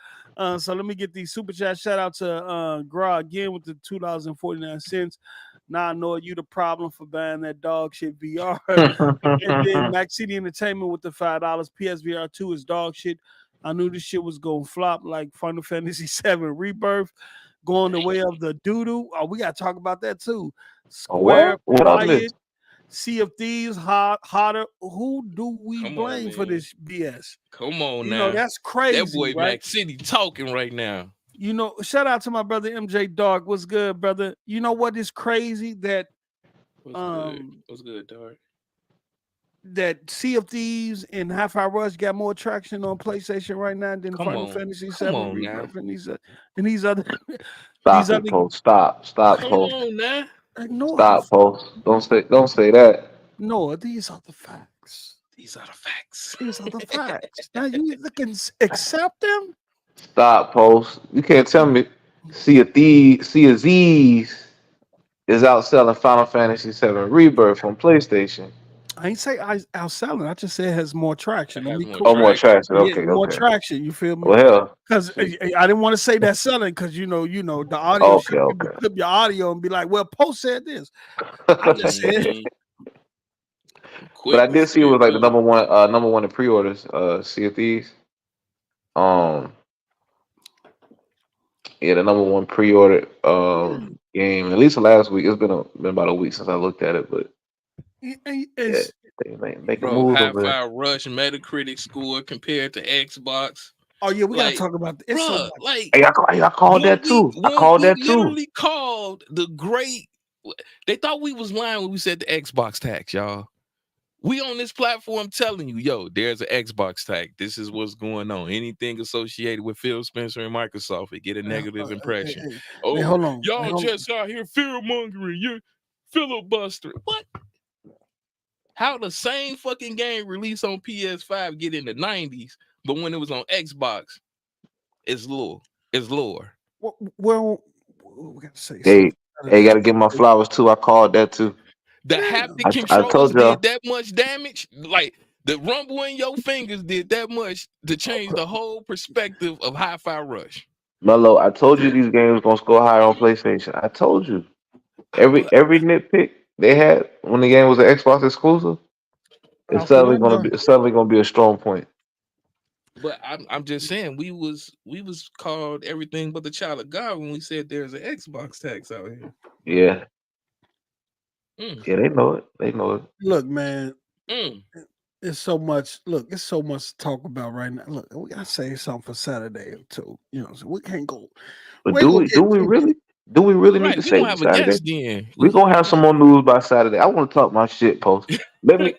S3: So let me get these super chat. Shout out to Gra again with the $2.49. Now I know you the problem for buying that dog shit VR. And then Mac City Entertainment with the $5. PSVR 2 is dog shit. I knew this shit was gonna flop like Final Fantasy 7 Rebirth, going the way of the doo-doo. Oh, we gotta talk about that too. Square, Riot, Sea of Thieves, hotter. Who do we blame for this BS?
S1: Come on
S3: now. That's crazy.
S1: That boy
S3: right?
S1: Mac City talking right now.
S3: You know, shout out to my brother MJ Dark. What's good, brother? You know what is crazy? That
S1: What's good, Dark?
S3: That Sea of Thieves and Hi-Fi Rush got more traction on PlayStation right now than Final Fantasy 7 Rebirth and these other.
S4: Stop,
S1: Come on now.
S4: Stop, Post. Don't say that.
S3: No, these are the facts.
S1: These are the facts.
S3: These are the facts. Now you can accept them.
S4: Stop, Post. You can't tell me Sea of Z's is outselling Final Fantasy 7 Rebirth on PlayStation.
S3: I ain't say outselling. I just said it has more traction.
S4: More traction. Okay,
S3: more traction. You feel me?
S4: Well,
S3: because I didn't want to say that selling because you know the audio. Clip your audio and be like, "Well, Post said this." I just said.
S4: But I did see it was like the number one in pre-orders. Sea of Thieves. Yeah, Yeah, the number one pre-ordered game. At least last week. It's been about a week since I looked at it, but
S3: it's
S4: they make a
S1: bro,
S4: move over there.
S1: Hi-Fi Rush Metacritic score compared to Xbox.
S3: Oh yeah, we gotta talk about this.
S1: Bro, like
S4: hey, I called that too. I called that too.
S1: Literally called the great. They thought we was lying when we said the Xbox tax, y'all. We on this platform telling you, yo, there's an Xbox tax. This is what's going on. Anything associated with Phil Spencer and Microsoft, it get a negative impression.
S3: Hey, hold on.
S1: Y'all just out here fear mongering. You're filibustering. What? How the same fucking game released on PS5 get in the 90s, but when it was on Xbox, it's lower. It's lower.
S3: Well, we gotta say.
S4: Hey, gotta give my flowers too. I called that too.
S1: The haptic controllers did that much damage. Like the rumble in your fingers did that much to change the whole perspective of Hi-Fi Rush.
S4: Mello, I told you these games gonna score higher on PlayStation. I told you. Every nitpick they had when the game was an Xbox exclusive, it's suddenly gonna be a strong point.
S1: But I'm just saying we was called everything but the child of God when we said there's an Xbox tax out here.
S4: Yeah. Yeah, they know it. They know it.
S3: Look, man, it's so much. Look, it's so much to talk about right now. Look, we gotta say something for Saturday too. You know, so we can't go.
S4: But do we really need to say Saturday? We're gonna have some more news by Saturday. I want to talk my shit, Post. Let me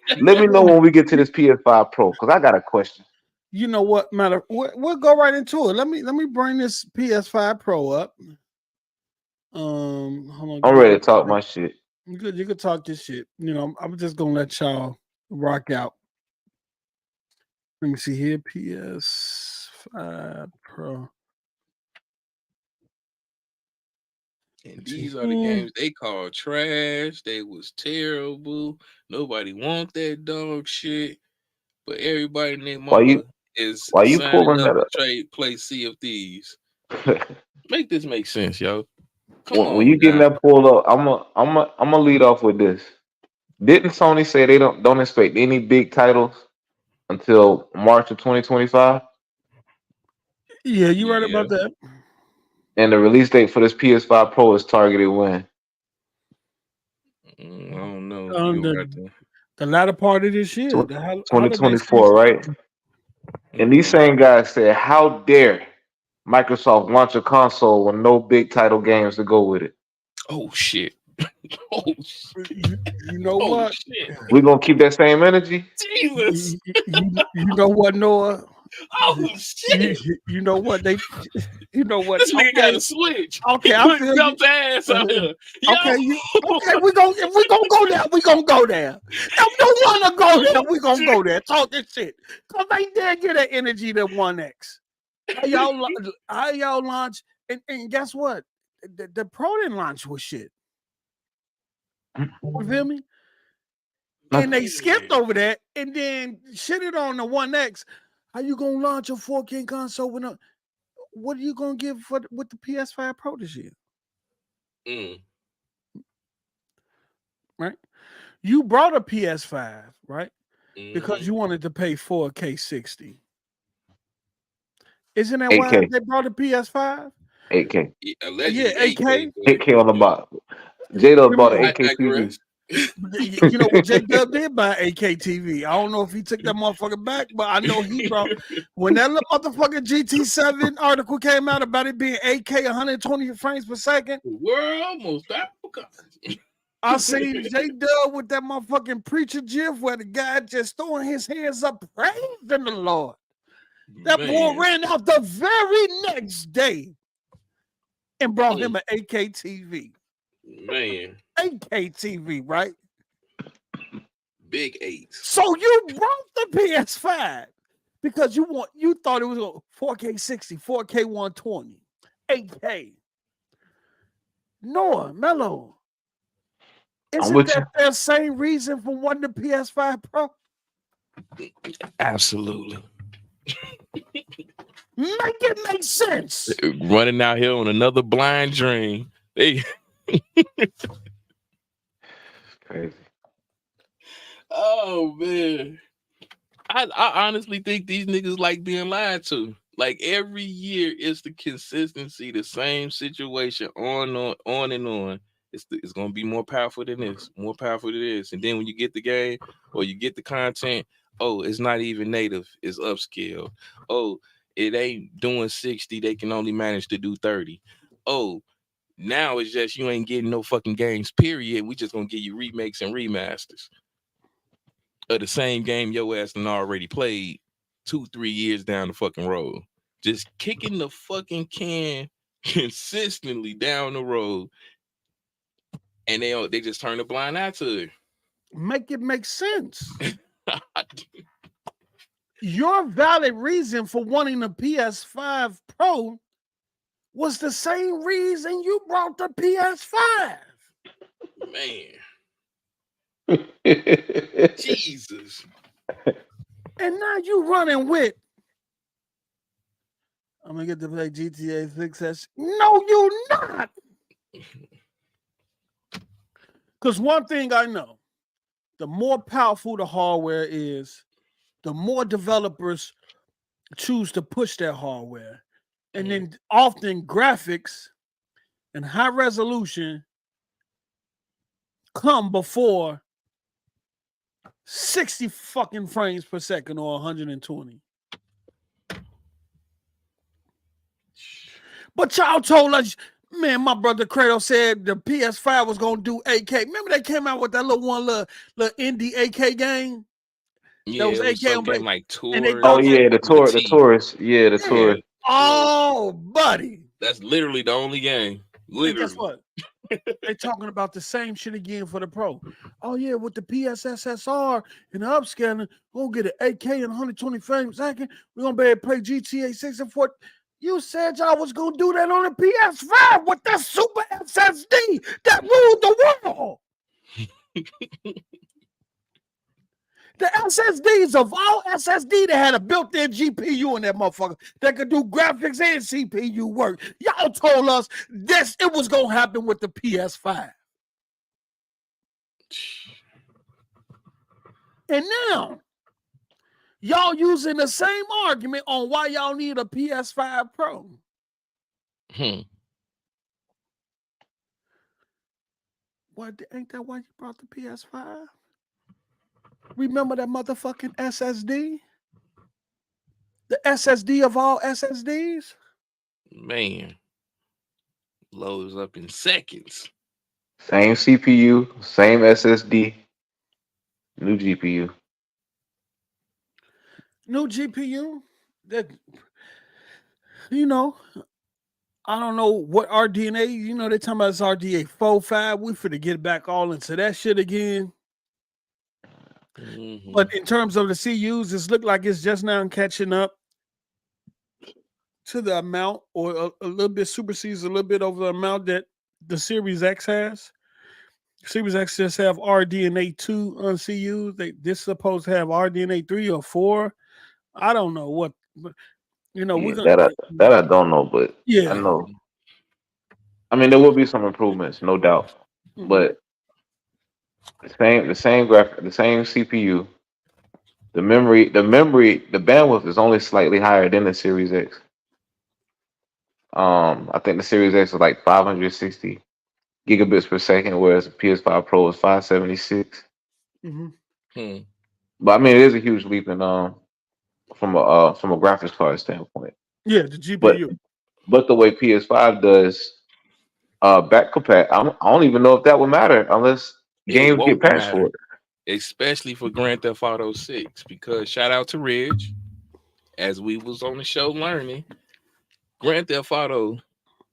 S4: know when we get to this PS5 Pro because I got a question.
S3: You know what matter? We'll go right into it. Let me bring this PS5 Pro up. Hold on.
S4: I'm ready to talk my shit.
S3: Good, you can talk this shit. You know, I'm just gonna let y'all rock out. Let me see here. PS5 Pro.
S1: And these are the games they call trash. They was terrible. Nobody want that dog shit. But everybody in their mama is
S4: why you pulling that up?
S1: Play Sea of Thieves. Make this make sense, yo.
S4: When you getting that pulled up, I'm gonna lead off with this. Didn't Sony say they don't expect any big titles until March of 2025?
S3: Yeah, you right about that.
S4: And the release date for this PS5 Pro is targeted when?
S1: I don't know.
S3: The latter part of this year,
S4: 2024, right? And these same guys said, "How dare Microsoft launch a console with no big title games to go with it?"
S1: Oh shit!
S3: You know what?
S4: We're gonna keep that same energy.
S1: Jesus!
S3: You know what, Noah?
S1: Oh shit!
S3: You know what they? You know what?
S1: This nigga got a switch.
S3: Okay, I feel
S1: you. Ass out here.
S3: Okay, we gonna go there. We gonna go there. If you wanna go there, we gonna go there. Talk this shit. Cause they did get that energy to 1X. How y'all launch? And guess what? The Pro didn't launch with shit. You feel me? And they skipped over that and then shitted on the 1X. How you gonna launch a 4K console with a? What are you gonna give with the PS5 Pro this year? Right? You brought a PS5, right? Because you wanted to pay 4K 60. Isn't that 8K. Why they brought a PS5?
S4: 8K.
S1: Yeah,
S3: 8K.
S4: 8K on the bottom. J-Dub bought an 8K TV.
S3: You know what J-Dub did buy an 8K TV. I don't know if he took that motherfucker back, but I know he brought when that little motherfucking GT7 article came out about it being 8K 120 frames per second.
S1: We're almost back.
S3: I seen J-Dub with that motherfucking preacher gif where the guy just throwing his hands up, praising the Lord. That boy ran out the very next day and brought him an 8K TV.
S1: Man,
S3: 8K TV, right?
S1: Big 8.
S3: So you brought the PS5 because you thought it was 4K 60, 4K 120, 8K. Noah, Mello, isn't that the same reason for wanting the PS5 Pro?
S1: Absolutely.
S3: Make it make sense.
S1: Running out here on another blind dream.
S4: Crazy.
S1: Oh man, I honestly think these niggas like being lied to. Like every year, it's the consistency, the same situation, on and on. It's gonna be more powerful than this, more powerful than this. And then when you get the game or you get the content, oh, it's not even native, it's upscale. Oh, it ain't doing 60, they can only manage to do 30. Oh, now it's just you ain't getting no fucking games, period. We just gonna give you remakes and remasters of the same game your ass done already played 2-3 years down the fucking road. Just kicking the fucking can consistently down the road, and they just turn a blind eye to it.
S3: Make it make sense. Your valid reason for wanting the PS5 Pro was the same reason you brought the PS5.
S1: Man. Jesus.
S3: And now you running with, I'm going to get to play GTA 6. No, you not. Because one thing I know, the more powerful the hardware is, the more developers choose to push their hardware. And then often graphics and high resolution come before 60 fucking frames per second or 120. But y'all told us, man, my brother Credo said the PS5 was going to do 8K. Remember they came out with that little indie 8K game?
S1: Yeah, that was 8K game like Tour.
S4: The Tourist. Yeah, the Tourist.
S3: Oh, buddy.
S1: That's literally the only game. Literally.
S3: And guess what? They're talking about the same shit again for the Pro. Oh, yeah, with the PSSSR and the upscaling, we'll get an 8K and 120 frames a second. We're going to be able to play GTA 6 and 4. You said y'all was going to do that on the PS5 with that super SSD that ruled the world. The SSDs of all SSD that had a built-in GPU in that motherfucker that could do graphics and CPU work. Y'all told us it was going to happen with the PS5. And now, y'all using the same argument on why y'all need a PS5 Pro. What, ain't that why you brought the PS5? Remember that motherfucking SSD? The SSD of all SSDs?
S1: Man. Loads up in seconds.
S4: Same CPU, same SSD, new GPU.
S3: New GPU? That, I don't know what RDNA, they're talking about this RDNA 4.5. We finna get back all into that shit again. Mm-hmm. But in terms of the CUs, it's looked like it's just now catching up to the amount, or a little bit supersedes a little bit over the amount that the Series X has. Series X just have RDNA 2 on CUs. This supposed to have RDNA 3 or 4. I don't know what, but, we're gonna,
S4: that I don't know, but
S3: yeah,
S4: I know. I mean, there will be some improvements, no doubt, but the same graphic, the same CPU, the memory, the bandwidth is only slightly higher than the Series X. I think the Series X is like 560 gigabits per second, whereas the PS5 Pro is 576. But I mean, it is a huge leap in from a graphics card standpoint.
S3: Yeah, the GPU.
S4: But the way PS5 does back compat, I don't even know if that would matter unless games get patched for it.
S1: Especially for Grand Theft Auto 6, because shout out to Ridge, as we was on the show learning, Grand Theft Auto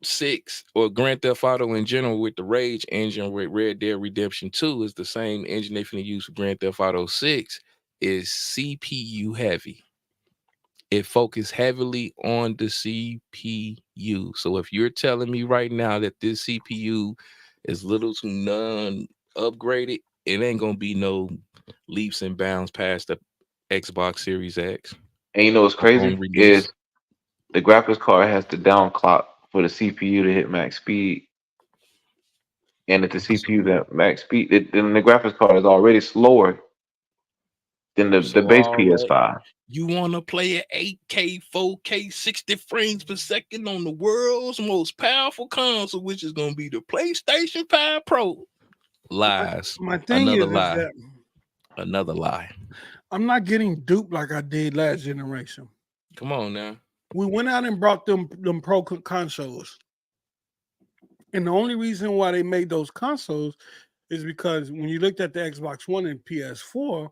S1: 6 or Grand Theft Auto in general with the Rage engine with Red Dead Redemption 2 is the same engine they're finna use for Grand Theft Auto 6, is CPU heavy. It focuses heavily on the CPU. So if you're telling me right now that this CPU is little to none upgraded, it ain't gonna be no leaps and bounds past the Xbox Series X.
S4: And what's crazy is the graphics card has to down clock for the CPU to hit max speed. And if the CPU is at max speed, then the graphics card is already slower than the base PS5.
S1: You want to play at 8K, 4K, 60 frames per second on the world's most powerful console, which is going to be the PlayStation 5 Pro. Lies.
S3: My thing
S1: Another
S3: is
S1: lie.
S3: that
S1: Another lie.
S3: I'm not getting duped like I did last generation.
S1: Come on now.
S3: We went out and brought them pro consoles. And the only reason why they made those consoles is because when you looked at the Xbox One and PS4,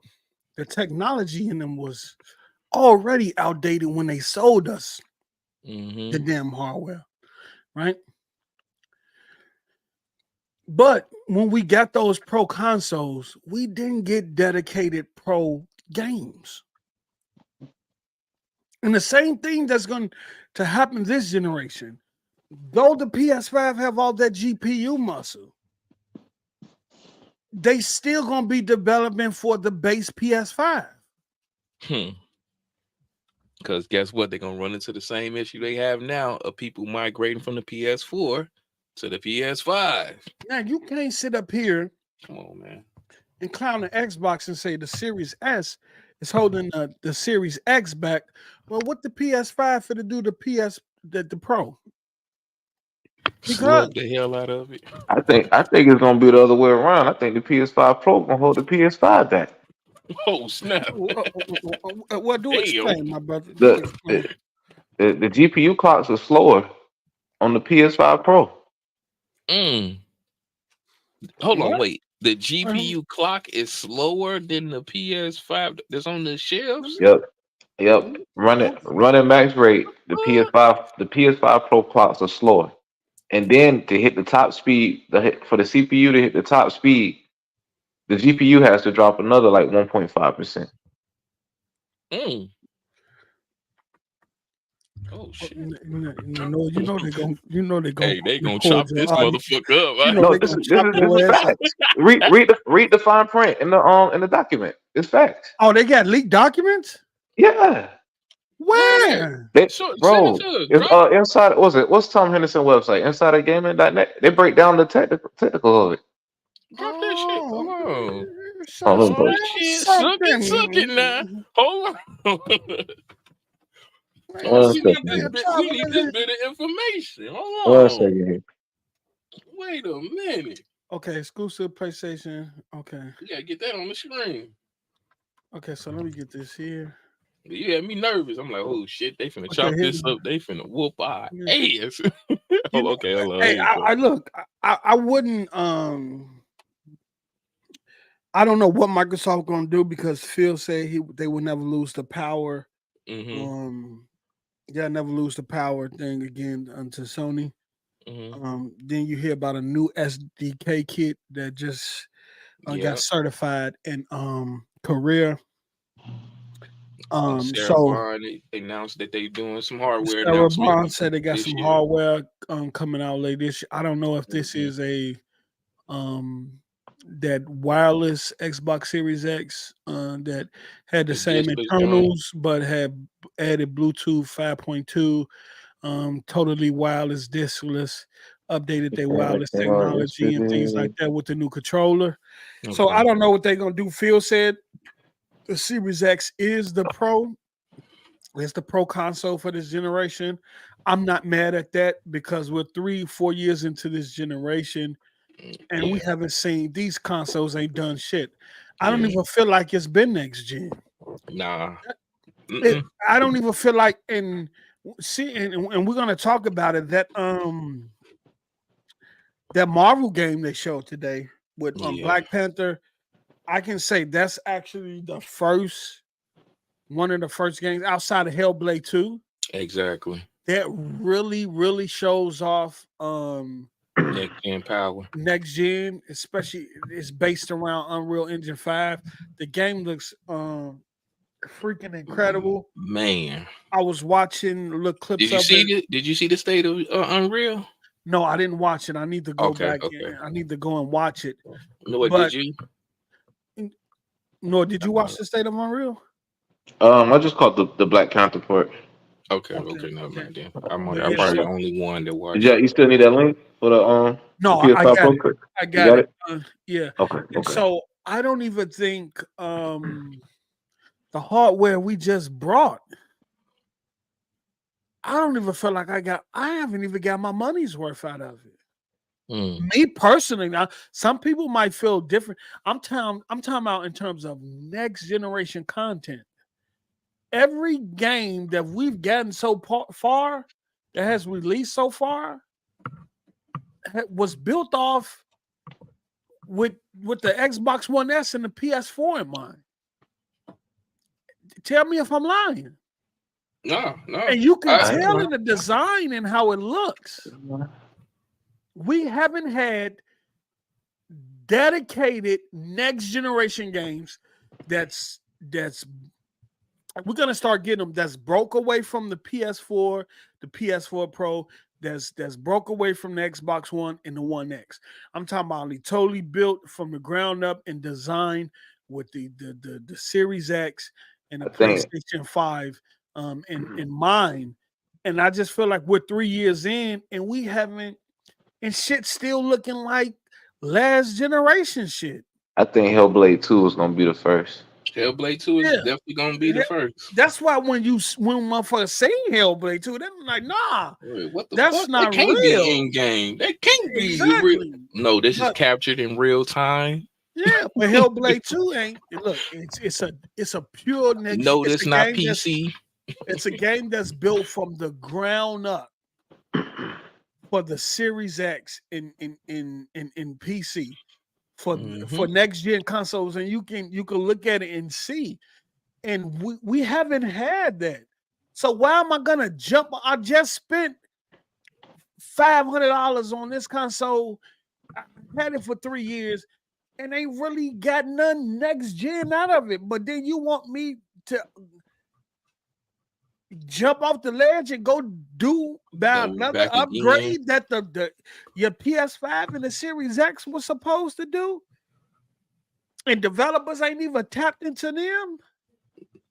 S3: the technology in them was already outdated when they sold us the damn hardware, right? But when we got those pro consoles, we didn't get dedicated pro games. And the same thing that's going to happen this generation. Though the PS5 have all that GPU muscle, they still going to be developing for the base PS5.
S1: Because guess what? They're going to run into the same issue they have now of people migrating from the PS4 to the PS5.
S3: Now, you can't sit up here,
S1: come on, man,
S3: and clown the Xbox and say the Series S is holding the Series X back. Well, what the PS5 for to do the Pro?
S1: Slug the hell out of it.
S4: I think it's gonna be the other way around. I think the PS5 Pro gonna hold the PS5 back.
S1: Oh snap!
S3: What do explain, my brother?
S4: The GPU clocks are slower on the PS5 Pro.
S1: Hold on, wait. The GPU clock is slower than the PS5 that's on the shelves.
S4: Yep. Running max rate. The PS5 Pro clocks are slower. And then to hit the top speed, for the CPU to hit the top speed, the GPU has to drop another like 1.5%.
S1: Oh shit!
S3: You know they're gonna.
S1: Hey, they gonna chop this motherfucker up. Right?
S4: No, this is facts. read the fine print in the document. It's facts.
S3: Oh, they got leaked documents?
S4: Yeah.
S3: Where?
S4: It's inside. What's Tom Henderson website? InsiderGaming.net. They break down the technical of it.
S1: Drop that shit. Hold on. Suck it now. Hold on. We need this bit of information. Hold on.
S4: 1 second.
S1: Wait a minute.
S3: Okay, exclusive PlayStation. Okay.
S1: You gotta get that on the screen.
S3: Okay, so let me get this here.
S1: You had me nervous. I'm like, oh shit, they finna chop this up. They finna whoop our ass. Okay, hold on.
S3: Hey, I wouldn't I don't know what Microsoft gonna do because Phil said they would never lose the power. Never lose the power thing again to Sony. Then you hear about a new SDK kit that just got certified in Korea.
S1: So they announced that they doing some hardware.
S3: Sarah Bond said they got some hardware coming out later this year. I don't know if this is a that wireless Xbox Series X that had the same internals but had added Bluetooth 5.2, totally wireless, diskless, updated their wireless technology and things like that with the new controller. Okay. So I don't know what they're gonna do. Phil said the Series X is the Pro. It's the Pro console for this generation. I'm not mad at that because we're 3-4 years into this generation and we haven't seen these consoles ain't done shit. I don't even feel like it's been next gen.
S1: Nah.
S3: I don't even feel like and we're gonna talk about it that Marvel game they showed today with Black Panther. I can say that's actually one of the first games outside of Hellblade 2.
S1: Exactly.
S3: That really, really shows off
S1: next gen power.
S3: Next gen, especially it's based around Unreal Engine 5. The game looks freaking incredible.
S1: Man.
S3: I was watching little clips
S1: of it. Did you see the state of Unreal?
S3: No, I didn't watch it. I need to go back in. I need to go and watch it.
S1: No, did you?
S3: No, did you watch the State of Unreal?
S4: I just caught the Black Panther part.
S1: Okay, never mind then. I'm probably the only one that watched.
S4: Yeah, you still need that link for the
S3: No,
S4: the
S3: I got it. Yeah.
S4: Okay.
S3: So I don't even think the hardware we just brought, I don't even feel like I haven't even got my money's worth out of it. Me personally, now some people might feel different. I'm talking about in terms of next generation content. Every game that we've gotten so far, that has released so far, was built off with the Xbox One S and the PS4 in mind. Tell me if I'm lying.
S1: No.
S3: And you can tell in the design and how it looks. We haven't had dedicated next generation games that's we're gonna start getting them that's broke away from the PS4, the PS4 Pro, that's broke away from the Xbox One and the One X. I'm talking about totally built from the ground up and designed with the Series X and the PlayStation 5 in mind. And I just feel like we're 3 years in and we haven't, and shit's still looking like last generation shit.
S4: I think Hellblade 2 is gonna be the first.
S1: Hellblade 2 is definitely gonna be the first.
S3: That's why when motherfuckers say Hellblade 2, they're like, nah,
S1: what the
S3: that's
S1: fuck?
S3: not
S1: that can't
S3: real.
S1: Be in game. That can't be real. No, this is captured in real time.
S3: Yeah, but Hellblade 2 ain't. Look, it's a pure next.
S1: No, it's not PC.
S3: It's a game that's built from the ground up for the Series X in PC for next gen consoles, and you can look at it and see, and we haven't had that. So why am I gonna jump? I just spent $500 on this console. I had it for 3 years, and ain't really got none next gen out of it. But then you want me to jump off the ledge and go buy another upgrade that your PS5 and the Series X was supposed to do, and developers ain't even tapped into them.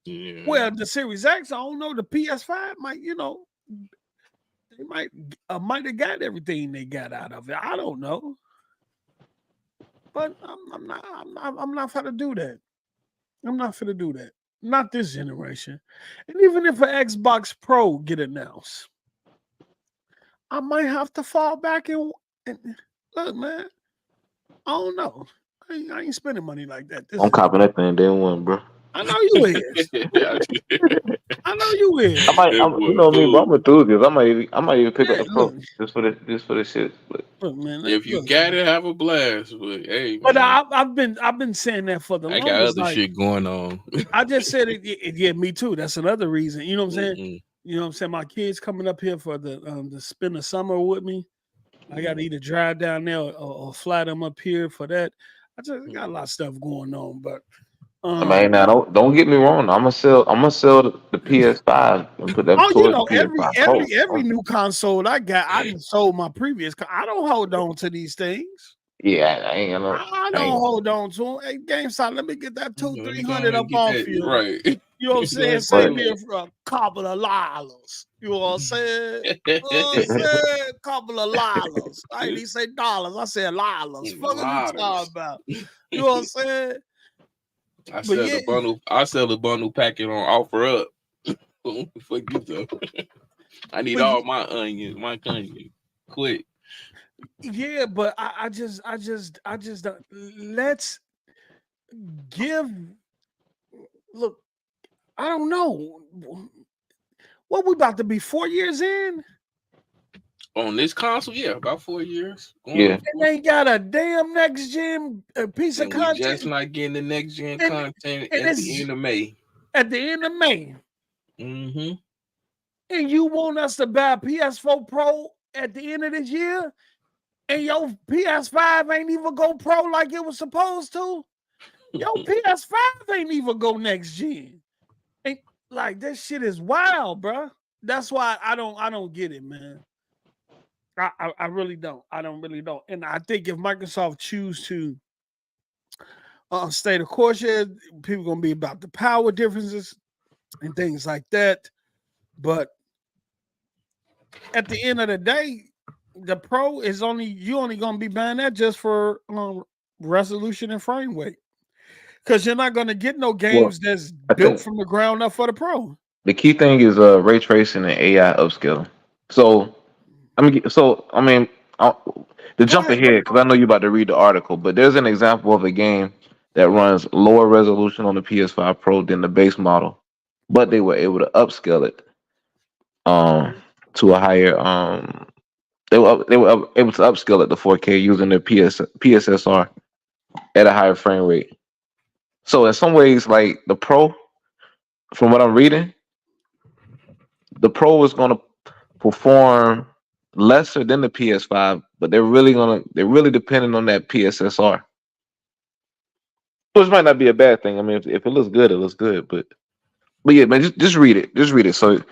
S3: Yeah. Well, the Series X, I don't know. The PS5 might, they might have got everything they got out of it. I don't know, but I'm not gonna do that. I'm not gonna do that. Not this generation. And even if an Xbox Pro get announced, I might have to fall back and look, man. I don't know. I ain't spending money like that.
S4: I'm copping that thing day one, bro.
S3: I know you is. I know you is.
S4: You know me, but I'm enthusiast. I might even pick up the Pro just for this shit. But
S1: look, man, if you got it, have a blast. But hey,
S3: but I've been saying that for the longest.
S1: I got other shit going on.
S3: I just said it. Yeah, me too. That's another reason. You know what I'm saying? You know what I'm saying? My kids coming up here for to spend the summer with me. I got to either drive down there or fly them up here for that. I just got a lot of stuff going on, but.
S4: I mean, now don't get me wrong. I'm gonna sell the PS5 and put that.
S3: Every new console I got, I done sold my previous. I don't hold on to these things.
S4: Yeah, I ain't gonna.
S3: I don't hold on to them. Hey, GameStop, let me get that $200-300 up off you.
S1: Right.
S3: You know what I'm saying? Save me a couple of dollars. You know what I'm saying? Couple of dollars. I didn't say dollars. I said dollars. What are you talking about? You know what I'm saying?
S1: I sell the bundle packet on offer up. Fuck you though. I need all my onions, quick.
S3: Yeah, but I just don't. Let's give. Look, I don't know. What we about to be 4 years in?
S1: On this console, yeah, about 4 years.
S4: Yeah,
S3: and they got a damn next gen piece of content.
S1: Just not getting the next gen content at the end of May.
S3: At the end of May.
S1: Mm-hmm.
S3: And you want us to buy a PS4 Pro at the end of this year, and your PS5 ain't even go Pro like it was supposed to. Your PS5 ain't even go next gen. And like this shit is wild, bro. That's why I don't get it, man. I really don't. I really don't. And I think if Microsoft choose to stay the course here, people gonna be about the power differences and things like that. But at the end of the day, the Pro is only gonna be buying that just for resolution and frame rate. Because you're not gonna get no games that's built from the ground up for the pro.
S4: The key thing is ray tracing and AI upscaling. So to jump ahead, because I know you're about to read the article, but there's an example of a game that runs lower resolution on the PS5 Pro than the base model, but they were able to upscale it to a higher they were able to upscale it to 4K using their PSSR at a higher frame rate. So in some ways, like the Pro, from what I'm reading, the Pro is going to perform lesser than the PS5, but they're really dependent on that PSSR, which might not be a bad thing. I mean, if it looks good, it looks good. But yeah, man, just read it. Just read it, so it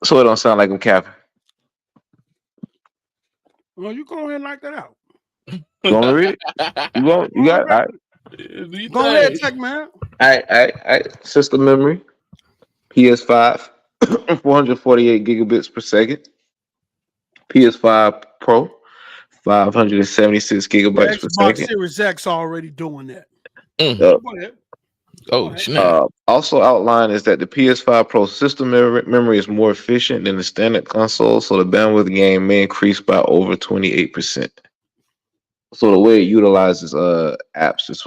S4: don't sound like I'm capping.
S2: Well, you go ahead and knock that out.
S4: You want to read it? You got it? All right.
S2: Go ahead, check, man.
S4: All right. System memory, PS5, 448 gigabits per second. PS5 Pro, 576 gigabytes per second.
S2: Xbox Series X already doing that.
S4: Go ahead.
S1: Oh, snap.
S4: Also outlined is that the PS5 Pro system memory is more efficient than the standard console, so the bandwidth gain may increase by over 28%. So the way it utilizes apps is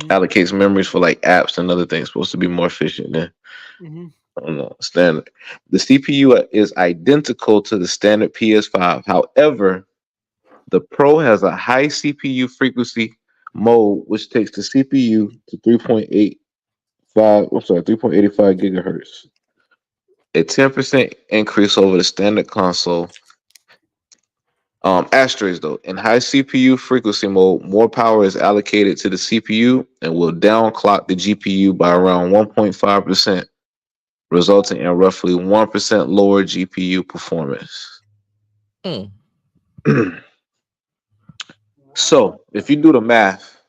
S4: allocates memories for like apps and other things, supposed to be more efficient than standard. The CPU is identical to the standard PS5. However, the Pro has a high CPU frequency mode, which takes the CPU to 3.85 gigahertz, a 10% increase over the standard console. Asterisk though, in high CPU frequency mode, more power is allocated to the CPU and will downclock the GPU by around 1.5%, resulting in roughly 1% lower GPU performance. So if you do the math,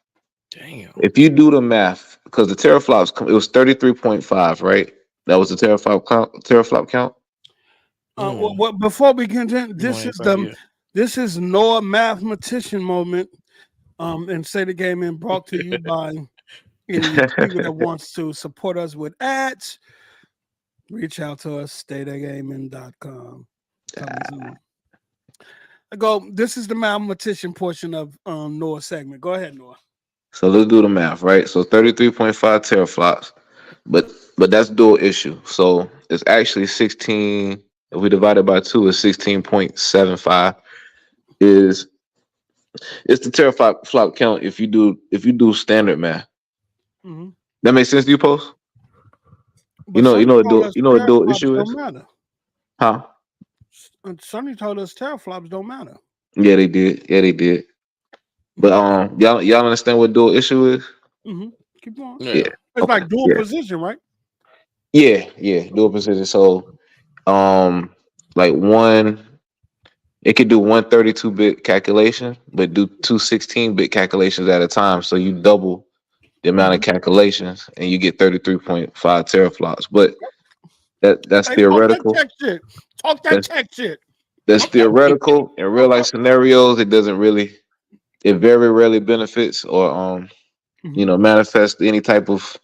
S4: because the teraflops, it was 33.5, right? That was the teraflop count.
S2: Well, before we continue, this is Noah Mathematician moment. And Say the Game and brought to you by any people that wants to support us with ads. Reach out to us, staythatgaming.com. This is the mathematician portion of Noah's segment. Go ahead, Noah.
S4: So let's do the math, right? So 33.5 teraflops, but that's dual issue. So it's actually 16. If we divide it by 2, it's 16.75. It's the teraflop count if you do standard math. That makes sense to you, Post? You know what dual issue is?
S2: Matter.
S4: Huh?
S2: Sonny told us teraflops don't matter.
S4: Yeah, they did. But y'all understand what dual issue is?
S2: Keep going.
S4: Yeah.
S2: It's like dual position, right?
S4: Yeah, dual position. So like it could do 1 32-bit calculation, but do 2 16-bit calculations at a time. So you double the amount of calculations and you get 33.5 teraflops. But that's theoretical.
S2: Talk that tech shit.
S4: That's theoretical. In real life scenarios, it very rarely benefits or manifests any type of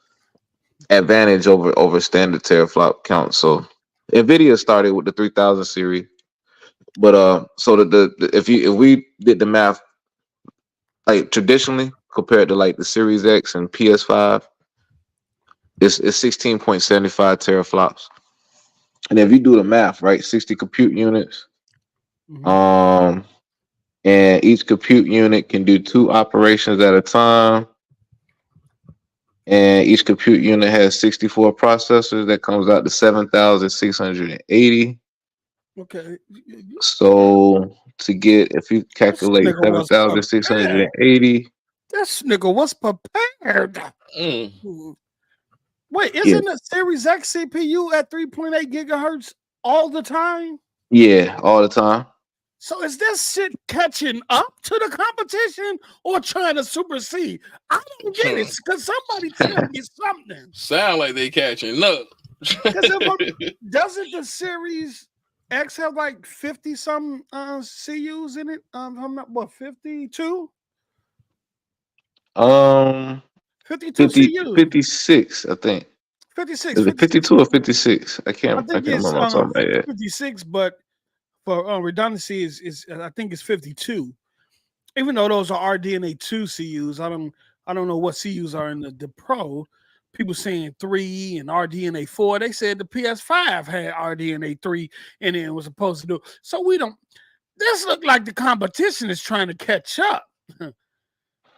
S4: advantage over standard teraflop count. So NVIDIA started with the 3000 series, but if we did the math like traditionally compared to like the Series X and PS5, it's 16.75 teraflops. And if you do the math, right, 60 compute units, and each compute unit can do 2 operations at a time, and each compute unit has 64 processors. That comes out to 7,680.
S2: Okay.
S4: So if you calculate 7,680,
S2: this nigga was prepared. Wait, isn't the Series X CPU at 3.8 gigahertz all the time?
S4: Yeah, all the time.
S2: So is this shit catching up to the competition or trying to supersede? I don't get it, because somebody tell me something.
S1: Sound like they catching up.
S2: Doesn't the Series X have like 50 some CUs in it? I'm not 52?
S3: 52 CU.
S4: 56, I think.
S3: 56.
S4: Is it 52 or 56? I can't remember off the top of my head.
S3: 56, but for redundancy is I think it's 52. Even though those are RDNA 2 CUs, I don't know what CUs are in the Pro. People saying 3 and RDNA 4. They said the PS5 had RDNA 3 and then was supposed to do. So we don't. This look like the competition is trying to catch up.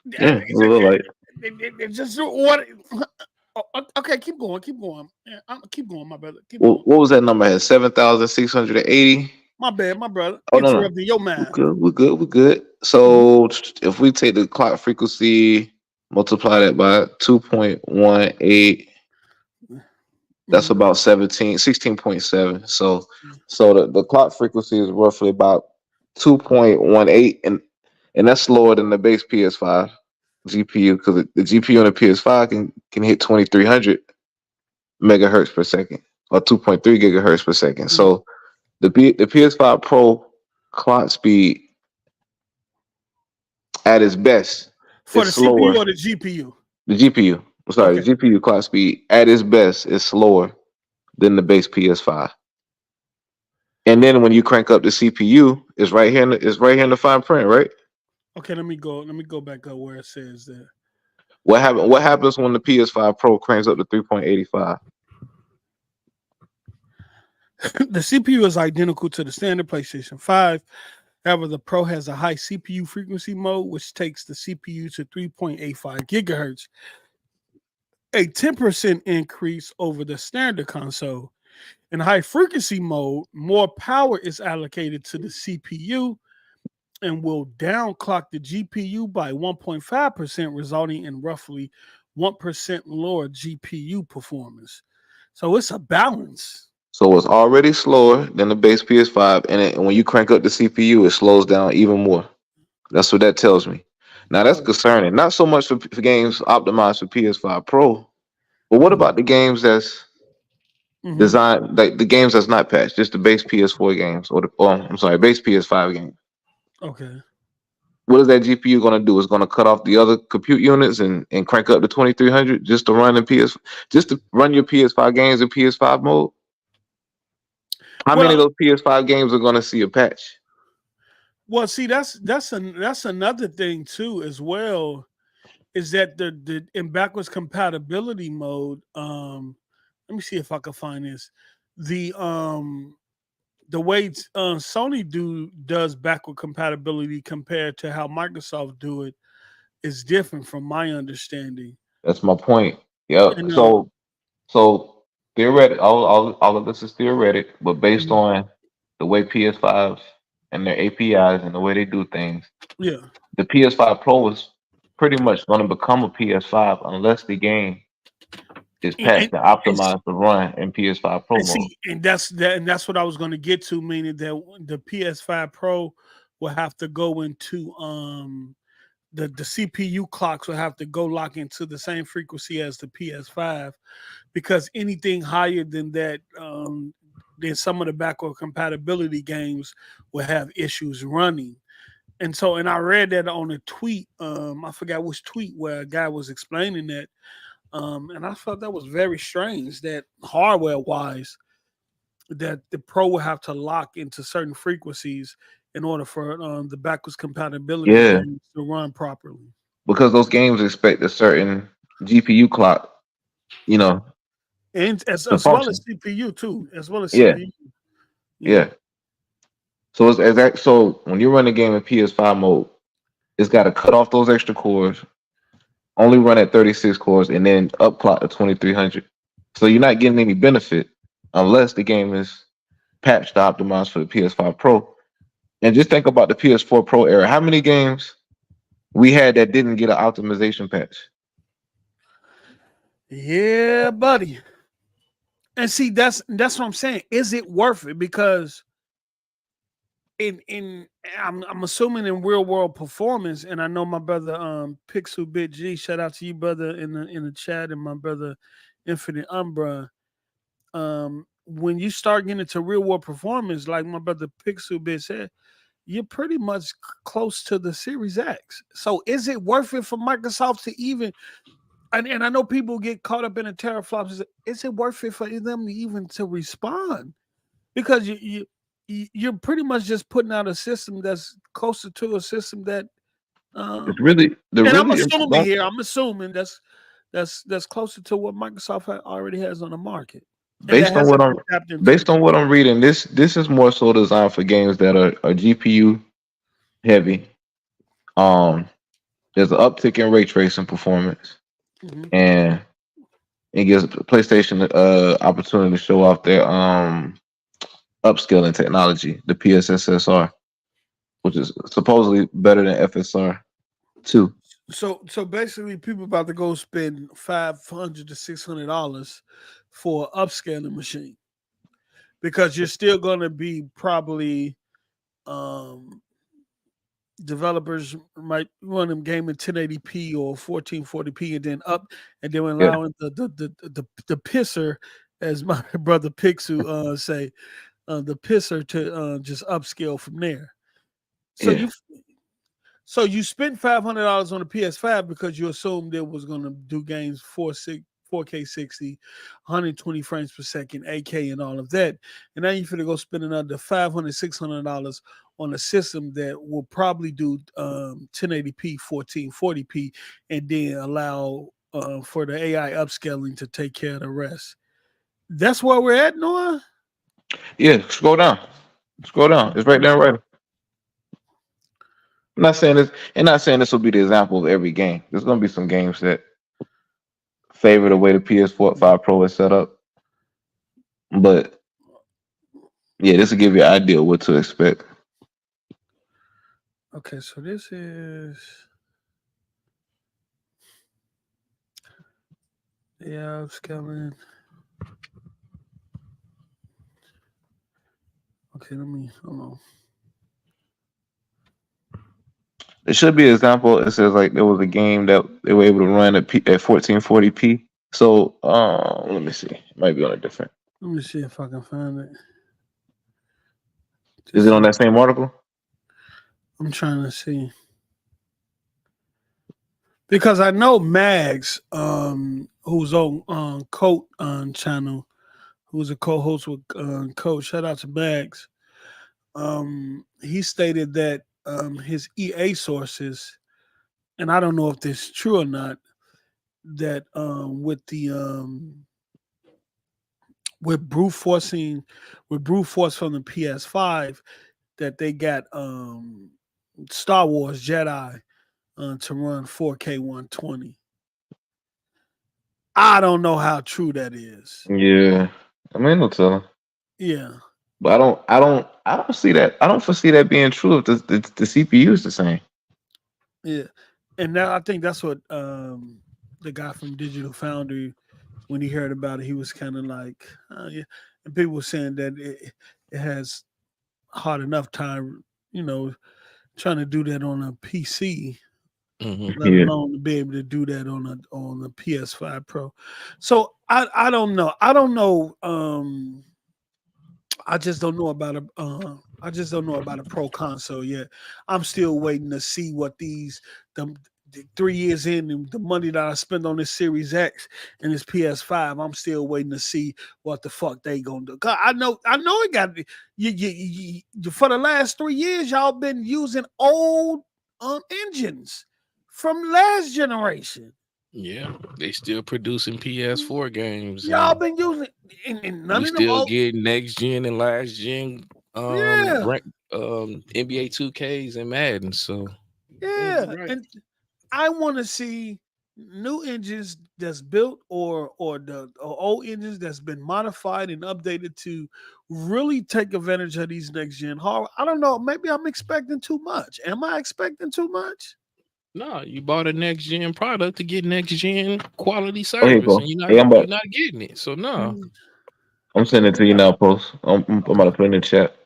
S4: Yeah, like
S3: it just what. Okay, keep going. Keep going, my brother.
S4: What was that number? Had 7,680.
S3: My bad, my brother.
S4: Oh,
S3: interrupting your math.
S4: We're good. So if we take the clock frequency, multiply that by 2.18, that's about 16.7. So the clock frequency is roughly about 2.18, and that's slower than the base PS5 GPU, because the GPU on the PS5 can hit 2,300 megahertz per second or 2.3 gigahertz per second. So the PS5 Pro clock speed at its best
S3: for the slower. CPU or the GPU?
S4: The GPU. The GPU clock speed at its best is slower than the base PS5. And then when you crank up the CPU, it's right here in the fine print, right?
S3: Okay, let me go back up where it says that.
S4: What happens when the PS5 Pro cranks up to 3.85?
S3: The CPU is identical to the standard PlayStation 5. However, the Pro has a high CPU frequency mode, which takes the CPU to 3.85 gigahertz, a 10% increase over the standard console. In high frequency mode, more power is allocated to the CPU and will downclock the GPU by 1.5%, resulting in roughly 1% lower GPU performance. So it's a balance.
S4: So it's already slower than the base PS5, and when you crank up the CPU, it slows down even more. That's what that tells me. Now that's concerning. Not so much for games optimized for PS5 Pro, but what about the games that's designed, like the games that's not patched, just the base PS4 games, base PS5 games?
S3: Okay.
S4: What is that GPU going to do? It's going to cut off the other compute units and crank up to 2,300 just to run your PS5 games in PS5 mode? How many of those PS5 games are going to see a patch?
S3: Well, see, that's another thing too, as well, is that the in backwards compatibility mode. Let me see if I can find this. The way Sony does backward compatibility compared to how Microsoft do it is different, from my understanding.
S4: That's my point. Yeah. So theoretic, all of this is theoretic, but based on the way PS5 and their APIs and the way they do things,
S3: the
S4: PS5 Pro is pretty much going to become a PS5 unless the game is patched to optimize the run in PS5 Pro mode.
S3: And that's what I was going to get to, meaning that the PS5 Pro will have to go into the CPU clocks will have to go lock into the same frequency as the PS5, because anything higher than that, then some of the backward compatibility games will have issues running. And I read that on a tweet. I forgot which tweet, where a guy was explaining that. And I thought that was very strange, that hardware-wise, that the Pro will have to lock into certain frequencies in order for the backwards compatibility to run properly.
S4: Because those games expect a certain GPU clock, and
S3: as well as CPU too, CPU.
S4: Yeah. So so when you run a game in PS5 mode, it's got to cut off those extra cores, only run at 36 cores, and then up clock to 2,300. So you're not getting any benefit unless the game is patched to optimize for the PS5 Pro. And just think about the PS4 Pro era. How many games we had that didn't get an optimization patch?
S3: Yeah, buddy. And see, that's what I'm saying. Is it worth it? Because I'm assuming in real world performance, and I know my brother Pixel Bit G, shout out to you, brother, in the chat, and my brother Infinite Umbra. When you start getting into real world performance, like my brother Pixel Bit said, you're pretty much close to the Series X. So is it worth it for Microsoft to even And I know people get caught up in the teraflops. Is it worth it for them even to respond? Because you're pretty much just putting out a system that's closer to a system that.
S4: I'm
S3: assuming here. I'm assuming that's closer to what Microsoft already has on the market.
S4: Based on what I'm reading, this is more so designed for games that are GPU heavy. There's an uptick in ray tracing performance, and it gives PlayStation opportunity to show off their upscaling technology, the PSSSR, which is supposedly better than FSR 2.
S3: So basically, people about to go spend $500 to $600 for an upscaling machine, because you're still going to be probably developers might run them game in 1080p or 1440p, and then allowing the pisser, as my brother Pixu say, the pisser to just upscale from there. So you spent $500 on the PS5 because you assumed it was going to do games 4K 60, 120 frames per second, 8K, and all of that. And now you're going to go spend another $500, $600 on a system that will probably do 1080p, 1440p, and then allow for the AI upscaling to take care of the rest. That's where we're at, Noah?
S4: Yeah, scroll down. It's right there, right. I'm not saying this will be the example of every game. There's going to be some games that favor the way the PS5 Pro is set up. But yeah, this will give you an idea of what to expect.
S3: Okay, so this is upscaling. Okay, hold on.
S4: It should be an example. It says like there was a game that they were able to run at 1440p. So let me see. It might be on a different.
S3: Let me see if I can find it.
S4: Is it on that same article?
S3: I'm trying to see. Because I know Mags, who's on Coat channel, who's a co-host with Coach. Shout out to Mags. He stated that his EA sources, and I don't know if this is true or not, that with brute force from the PS5, that they got Star Wars Jedi to run 4K 120. I don't know how true that is.
S4: Yeah, I mean, no telling.
S3: Yeah,
S4: but I don't see that. I don't foresee that being true if the CPU is the same.
S3: Yeah, and now I think that's what the guy from Digital Foundry, when he heard about it, he was kind of like, yeah. And people were saying that it has hard enough time, trying to do that on a PC, let alone to be able to do that on the PS5 Pro. So I don't know. I don't know. I just don't know about a Pro console yet. I'm still waiting to see what the 3 years in, and the money that I spend on this Series X and this PS5, I'm still waiting to see what the fuck they gonna do. I know it got you for the last 3 years. Y'all been using old engines from last generation.
S1: Yeah, they still producing PS4 games.
S3: Y'all been using, and none
S1: we
S3: of them
S1: still get next gen and last gen. NBA 2Ks and Madden. So
S3: yeah, right. And I want to see new engines that's built or the old engines that's been modified and updated to really take advantage of these next gen hardware. I don't know. Maybe I'm expecting too much. Am I expecting too much?
S1: No, you bought a next gen product to get next gen quality service, and you're not getting it. So no,
S4: I'm sending it to you now. Post. I'm about to put it in the chat.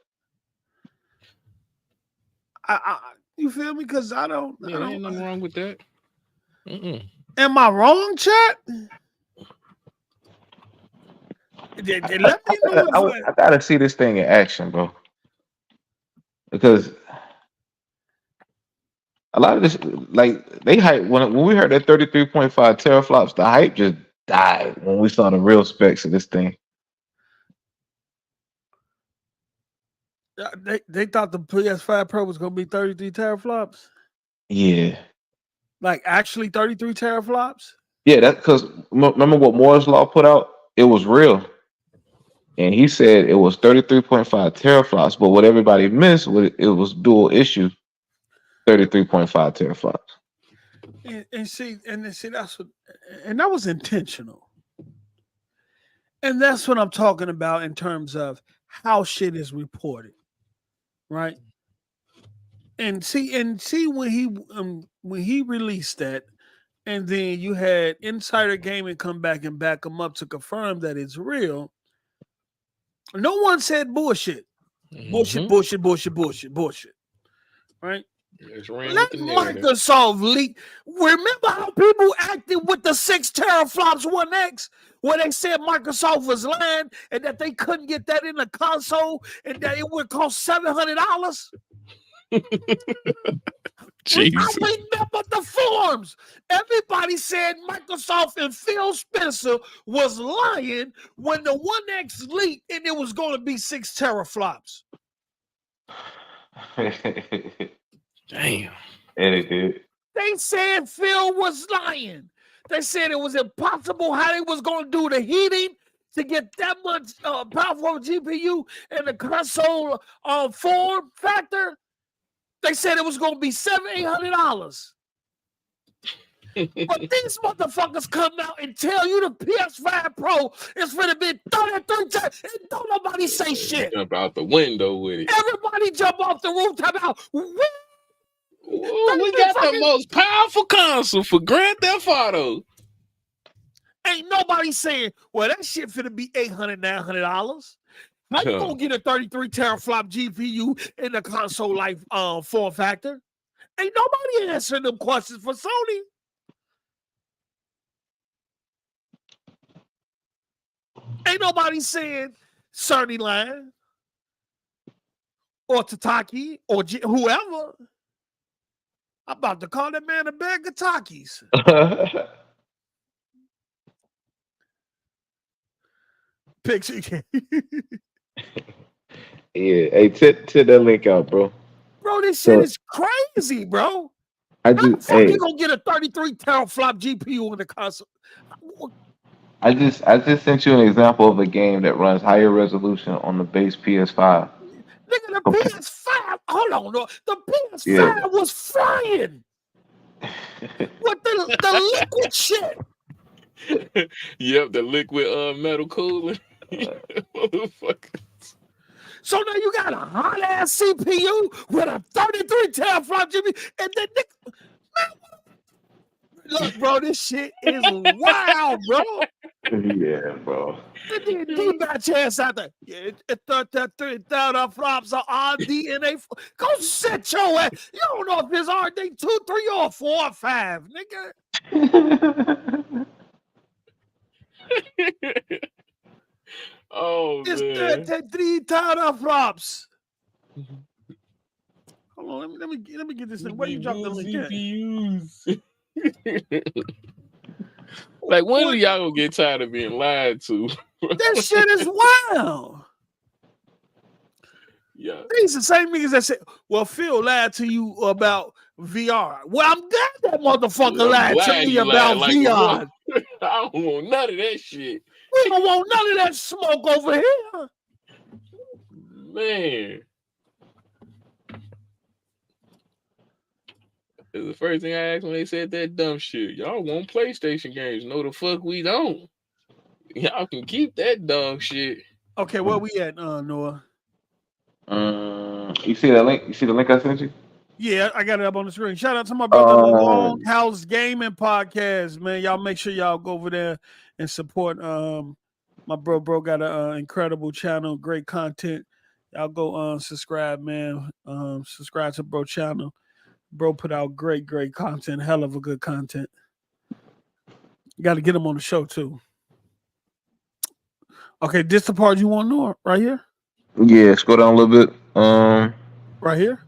S3: You feel me? Because I don't.
S1: Yeah, there ain't nothing wrong with that.
S3: Am I wrong, chat? Let me know.
S4: I gotta see this thing in action, bro. Because a lot of this, like they hype when we heard that 33.5 teraflops, the hype just died when we saw the real specs of this thing.
S3: They thought the PS5 Pro was gonna be 33 teraflops.
S4: Yeah,
S3: like actually 33 teraflops.
S4: Yeah, that's because remember what Moore's Law put out? It was real. And he said it was 33.5 teraflops, but what everybody missed was it was dual issue 33.5 teraflops.
S3: And see that's what, and that was intentional. And that's what I'm talking about in terms of how shit is reported, right? And see when he released that, and then you had Insider Gaming come back and back him up to confirm that it's real. No one said bullshit. Bullshit. Right? Let Microsoft leak. Remember how people acted with the 6 teraflops 1X, where they said Microsoft was lying and that they couldn't get that in the console and that it would cost $700?
S1: Jesus.
S3: I remember the forums. Everybody said Microsoft and Phil Spencer was lying when the 1X leaked and it was going to be 6 teraflops.
S1: Damn.
S4: And it did.
S3: They said Phil was lying. They said it was impossible how they was going to do the heating to get that much powerful GPU and the console form factor. They said it was going to be $700-800. But these motherfuckers come out and tell you the PS5 Pro is going to be 33 times, and don't nobody say shit.
S1: Jump out the window with it.
S3: Everybody jump off the roof, talk about.
S1: We got the most powerful console for Grand Theft Auto.
S3: Ain't nobody saying, well, that shit finna be $800-900. How you gonna get a 33 teraflop GPU in the console life form factor? Ain't nobody answering them questions for Sony. Ain't nobody saying Sony line or Tataki or whoever. I'm about to call that man a bag of Takis. Picture.
S4: Yeah, hey, tip that link out, bro.
S3: Bro, this shit is crazy, bro. How the fuck you gonna get a 33 teraflop GPU in the console?
S4: I just sent you an example of a game that runs higher resolution on the base PS5.
S3: Nigga, the PS5, hold on, no, the PS5 was flying with the liquid shit.
S1: Yep, the liquid metal cooling. Motherfucker.
S3: So now you got a hot ass CPU with a 33 teraflop GPU, and then look, bro, this shit is wild, bro.
S4: Yeah, bro.
S3: D-batch ass out there. Yeah, 33 teraflops of RDNA. Go set your ass. You don't know if it's RD 2, 3, or 4 or 5, nigga.
S1: Oh,
S3: it's
S1: man.
S3: 33 teraflops. Hold on, let me get this thing. Where you drop the link at?
S1: Like, when are y'all gonna get tired of being lied to?
S3: That shit is wild.
S1: Yeah.
S3: These the same niggas that say, well, Phil lied to you about VR. Well, I'm glad that motherfucker lied to me about VR.
S1: I don't want none of that shit.
S3: We don't want none of that smoke over here.
S1: Man. That's the first thing I asked when they said that dumb shit. Y'all want PlayStation games. No, the fuck we don't. Y'all can keep that dumb shit.
S3: Okay, where we at, Noah?
S4: You see that link? You see the link I sent you?
S3: Yeah, I got it up on the screen. Shout out to my brother, the Longhouse Gaming Podcast, man. Y'all make sure y'all go over there and support. My bro got an incredible channel, great content. Y'all go subscribe, man. Subscribe to bro channel. Bro put out great content, hell of a good content. You got to get him on the show too. Okay, this the part you want to know right here?
S4: Yeah, scroll down a little bit.
S3: Right here?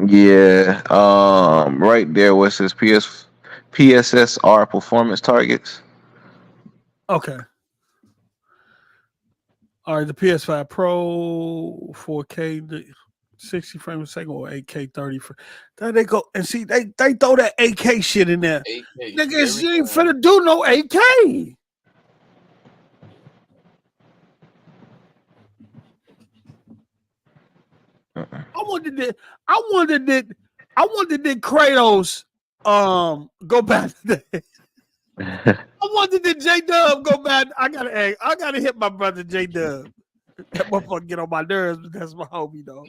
S4: Yeah. Right there, where it says PSSR performance targets.
S3: Okay. All right, the PS5 Pro 4K 60 frames a second or 8K 30 frames. There they go. And see, they throw that 8K shit in there.
S1: 8K.
S3: Niggas, you ain't finna do no 8K. I wondered did Kratos go back to that. I wondered did J-Dub go back. I gotta hit my brother J-Dub. That motherfucker get on my nerves, but that's my homie though.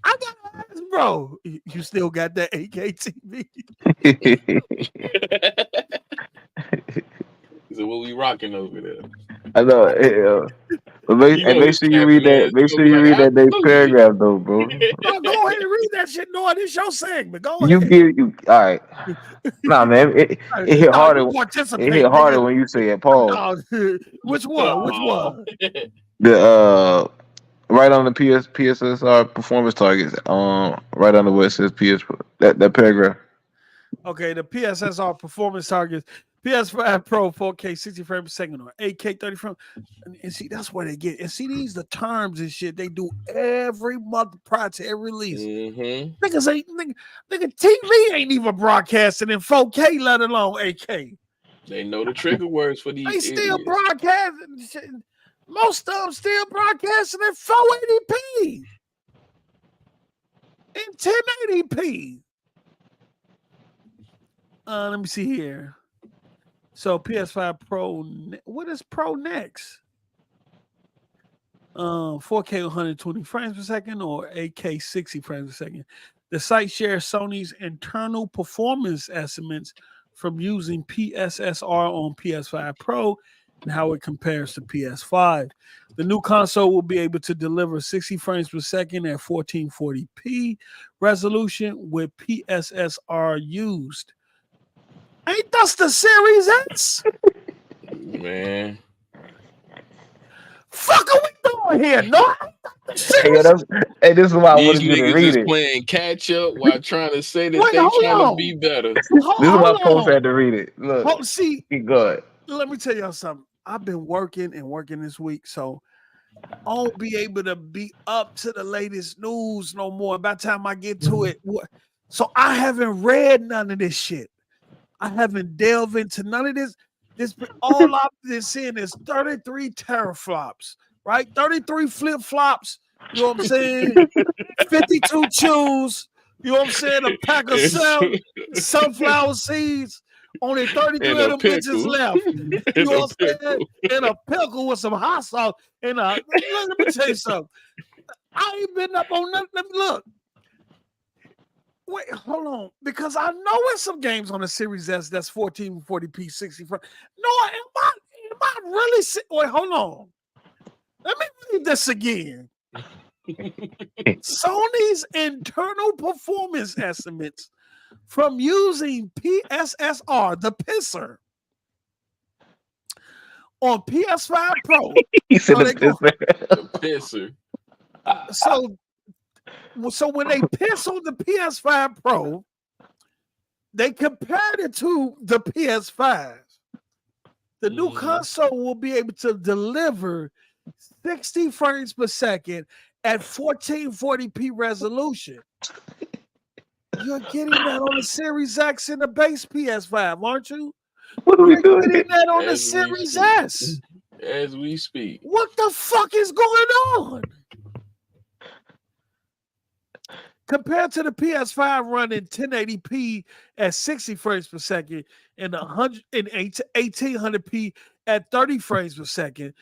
S3: I gotta ask, bro, you still got that 8K TV?
S1: So what we rocking over there?
S4: I know. Make sure you read that. Make sure you read that next paragraph, though, bro.
S3: Go ahead and read that shit. No, this your segment. Go ahead.
S4: You all right? Nah, man. It hit harder. It hit harder when you say it. Pause.
S3: No, which one?
S4: The right on the PSSR performance targets. Right under where it says PS. That paragraph.
S3: Okay, the PSSR performance targets. PS5 Pro 4K 60 frames per second or 8K 30 frames. And see, that's where they get. And see, these the terms and shit they do every month prior to every release.
S1: Mm-hmm.
S3: Nigga, TV ain't even broadcasting in 4K, let alone 8K.
S1: They know the trigger words for these.
S3: They still broadcasting shit. Most of them still broadcasting in 480p. In 1080p. Let me see here. So PS5 Pro, what is Pro next? 4K 120 frames per second or 8K 60 frames per second. The site shares Sony's internal performance estimates from using PSSR on PS5 Pro and how it compares to PS5. The new console will be able to deliver 60 frames per second at 1440p resolution with PSSR used. Ain't that the Series S?
S1: Man.
S3: Fuck are we doing here? No.
S4: Hey, this is why I wanted you to read it.
S1: Playing catch up while trying to say that they trying to be better.
S4: This is why folks had to read it. Look,
S3: see,
S4: good.
S3: Let me tell y'all something. I've been working this week, so I won't be able to be up to the latest news no more. By the time I get to it, so I haven't read none of this shit. I haven't delved into none of this. All I've been seeing is 33 teraflops, right? 33 flip-flops, you know what I'm saying? 52 chews, you know what I'm saying? A pack of sunflower seeds, only 33 of them bitches left. You know what I'm saying? And a pickle with some hot sauce. And let me tell you something. I ain't been up on nothing. Let me look. Wait, hold on, because I know there's some games on the Series S that's 1440p 60 frames. No, am I really? Wait, hold on. Let me read this again. Sony's internal performance estimates from using PSSR, the pisser, on PS5 Pro.
S4: He said the
S1: pisser.
S3: So when they piss on the PS5 Pro, they compared it to the PS5. The new console will be able to deliver 60 frames per second at 1440p resolution. You're getting that on the Series X and the base PS5, aren't you?
S4: What are we doing?
S3: You're getting that on the Series S.
S1: As we speak.
S3: What the fuck is going on? Compared to the PS5 running 1080p at 60 frames per second and 1800p at 30 frames per second,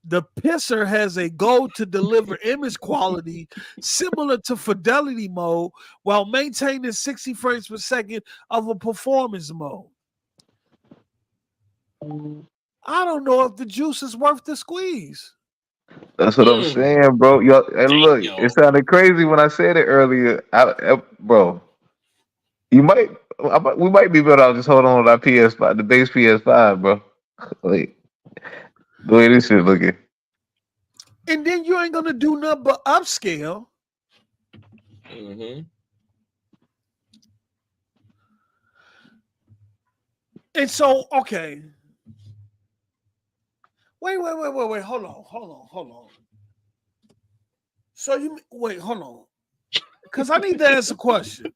S3: the pisser has a goal to deliver image quality similar to fidelity mode while maintaining 60 frames per second of a performance mode. I don't know if the juice is worth the squeeze.
S4: That's what I'm saying, bro. Yo, and look, it sounded crazy when I said it earlier, bro. We might be better off just hold on to our PS5, the base PS5, bro. Like the way this shit looking.
S3: And then you ain't gonna do nothing but upscale.
S1: Mm-hmm.
S3: And so, okay. Wait. Hold on. So hold on. Because I need to ask a question.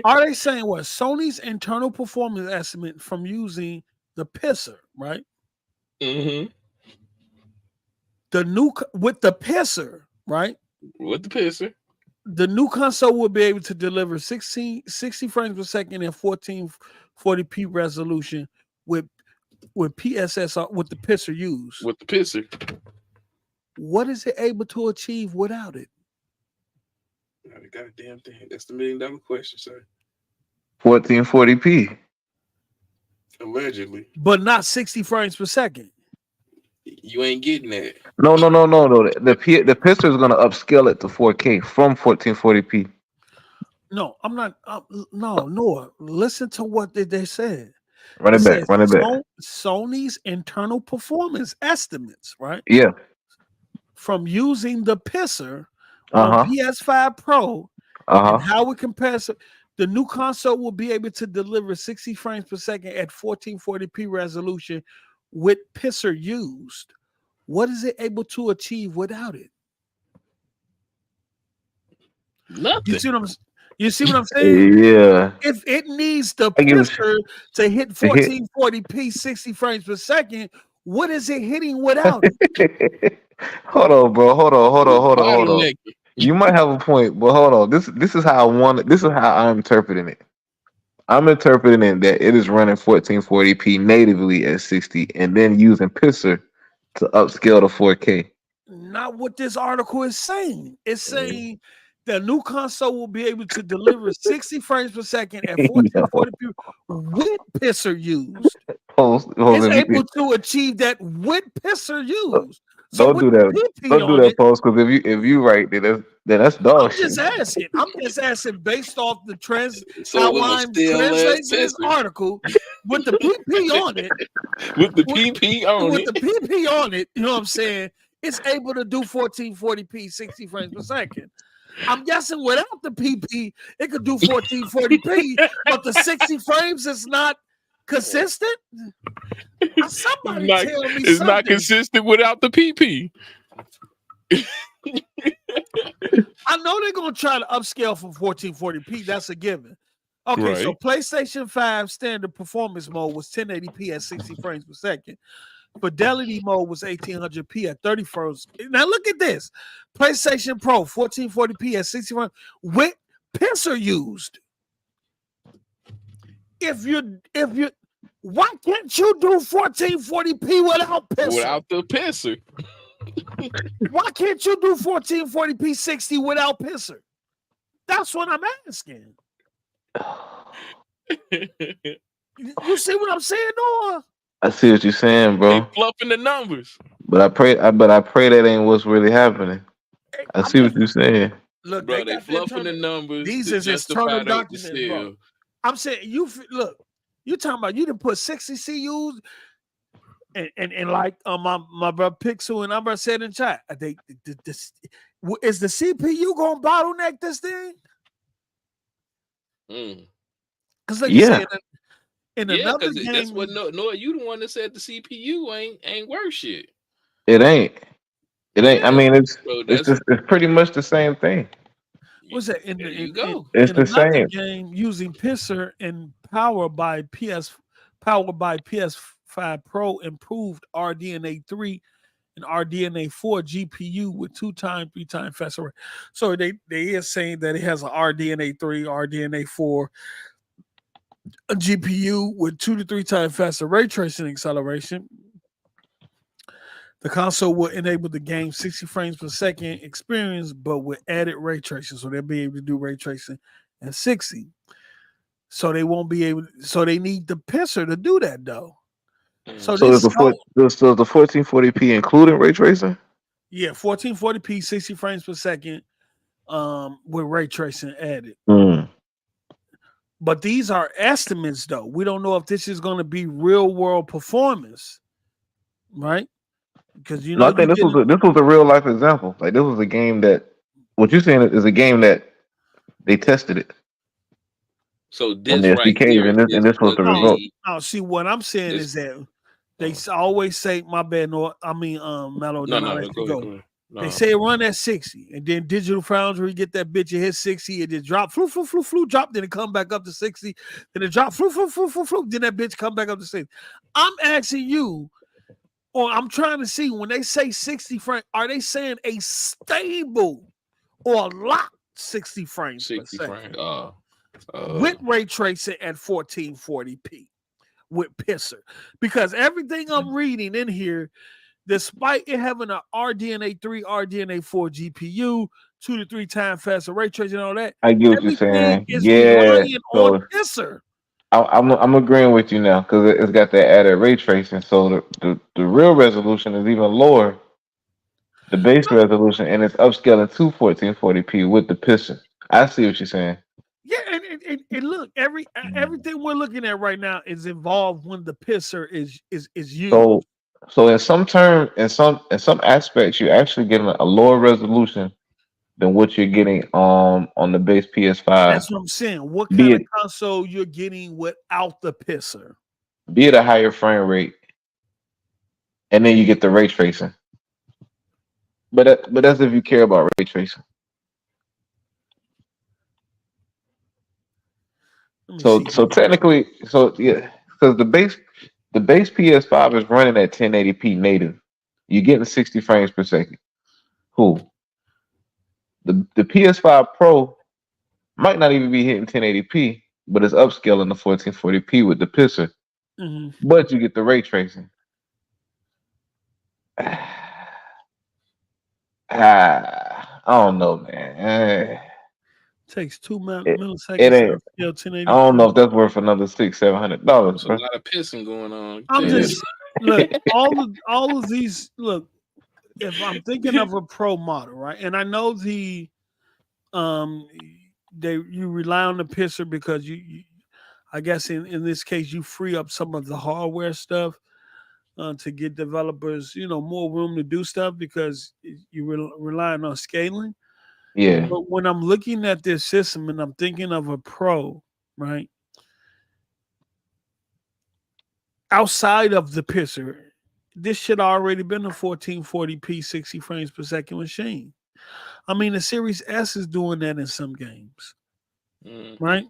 S3: Are they saying what? Sony's internal performance estimate from using the pisser, right?
S1: Mm-hmm.
S3: With the pisser, right?
S1: With the pisser.
S3: The new console will be able to deliver 60 frames per second and 1440p resolution with PSSR with the pisser used.
S1: With the pisser.
S3: What is it able to achieve without it?
S1: The goddamn thing. That's the $1 million question, sir.
S4: 1440p.
S1: Allegedly.
S3: But not 60 frames per second.
S1: You ain't getting that.
S4: No. The pisser is going to upscale it to 4K from 1440p.
S3: No, I'm not. No. Listen to what they said.
S4: Run it back.
S3: Sony's internal performance estimates, right?
S4: Yeah.
S3: From using the pisser on PS5 Pro and how it compares. The new console will be able to deliver 60 frames per second at 1440p resolution with pisser used. What is it able to achieve without it?
S1: Nothing.
S3: You see what I'm saying?
S4: Yeah.
S3: If it needs the pisser to hit 1440p 60 frames per second, what is it hitting without it?
S4: Hold on, bro. Hold on. You might have a point, but hold on. This is how I'm interpreting it. I'm interpreting it that it is running 1440p natively at 60 and then using pisser to upscale to 4K.
S3: Not what this article is saying. It's saying the new console will be able to deliver 60 frames per second at 1440p with pisser used. It's able to achieve that with pisser used. So
S4: don't do that. Don't do that, Post. Because if you right, then that's dog shit.
S3: I'm just asking based off the trends. How I'm translating this article with the PP on it.
S1: With the PP
S3: on it, you know what I'm saying? It's able to do 1440p 60 frames per second. I'm guessing without the PP, it could do 1440p, but the 60 frames is not consistent. Somebody tell me
S1: it's not consistent without the PP.
S3: I know they're gonna try to upscale from 1440p. That's a given. Okay, so PlayStation 5 standard performance mode was 1080p at 60 frames per second. Fidelity mode was 1800p at 30 frames. Now look at this. PlayStation Pro 1440p at 60 frames with pisser used. If you why can't you do 1440p without pisser?
S1: Without the pisser.
S3: Why can't you do 1440p 60 without pisser? That's what I'm asking. You see what I'm saying, Noah?
S4: I see what you're saying, bro.
S1: They fluffing the numbers.
S4: But I pray that ain't what's really happening. I see what you're saying.
S3: Look,
S1: bro, they fluffing the numbers.
S3: These is external documents, bro. I'm saying you're talking about you done put 60 CUs and like my brother Pixel and Amber said in chat, is the CPU gonna bottleneck this thing? Because like you said, in another game,
S1: that's what Noah, you the one that said the CPU ain't worth shit.
S4: It ain't. I mean, it's pretty much the same thing.
S3: What's that?
S4: It's the same
S3: game using pisser and powered by PS5 Pro improved RDNA 3 and RDNA 4 GPU with 2x, 3x faster rate. So they is saying that it has an RDNA 3, RDNA 4 a GPU with 2 to 3 times faster ray tracing acceleration. The console will enable the game 60 frames per second experience, but with added ray tracing. So they'll be able to do ray tracing at 60. So they won't be able. So they need the pisser to do that though. So
S4: is the 1440p including ray tracing?
S3: Yeah, 1440p 60 frames per second, with ray tracing added. But these are estimates, though. We don't know if this is going to be real world performance, right? Because
S4: I think this was a real life example. Like this was a game that what you're saying is a game that They tested it.
S1: So this right here,
S4: and this was the result.
S3: No, see what I'm saying is that they always say, my bad. No, I mean, Mellow.
S1: No, go ahead. No.
S3: They say it run at 60, and then Digital Foundry get that bitch, it hit 60, it just drop, flu, drop, then it come back up to 60, then it drop, flu, then that bitch come back up to 60. I'm asking you, or I'm trying to see when they say 60 frames, are they saying a stable or locked 60 frames
S1: 60
S3: per second?
S1: frames.
S3: With ray tracing at 1440p with Pisser, because everything I'm reading in here, despite it having an RDNA 3, RDNA 4 GPU, 2 to 3 times faster ray tracing and all that,
S4: I get what you're saying.
S3: Is relying on Pisser.
S4: I'm agreeing with you now because it's got that added ray tracing, so the real resolution is even lower, the base resolution, and it's upscaling to 1440p with the Pisser. I see what you're saying.
S3: Yeah, and look, everything we're looking at right now is involved when the Pisser is used.
S4: So in some aspects, you're actually getting a lower resolution than what you're getting on the base PS5.
S3: That's what I'm saying. What kind of console you're getting without the Pisser?
S4: Be it a higher frame rate, and then you get the ray tracing. But that's if you care about ray tracing. So technically, yeah, because the base PS5 is running at 1080p native. You're getting 60 frames per second. Cool. The PS5 Pro might not even be hitting 1080p, but it's upscaling to 1440p with the Pisser.
S3: Mm-hmm.
S4: But you get the ray tracing. I don't know, man.
S3: Takes 2 milliseconds.
S4: I don't know if that's worth another $600-700.
S1: There's a lot of pissing going on.
S3: I'm just look all of these. Look, if I'm thinking of a Pro model, right, and I know you rely on the Pisser because you I guess in this case you free up some of the hardware stuff to get developers more room to do stuff because you're relying on scaling.
S4: Yeah.
S3: But when I'm looking at this system and I'm thinking of a Pro, right? Outside of the Pisser, this should already been a 1440p 60 frames per second machine. I mean, the Series S is doing that in some games, right?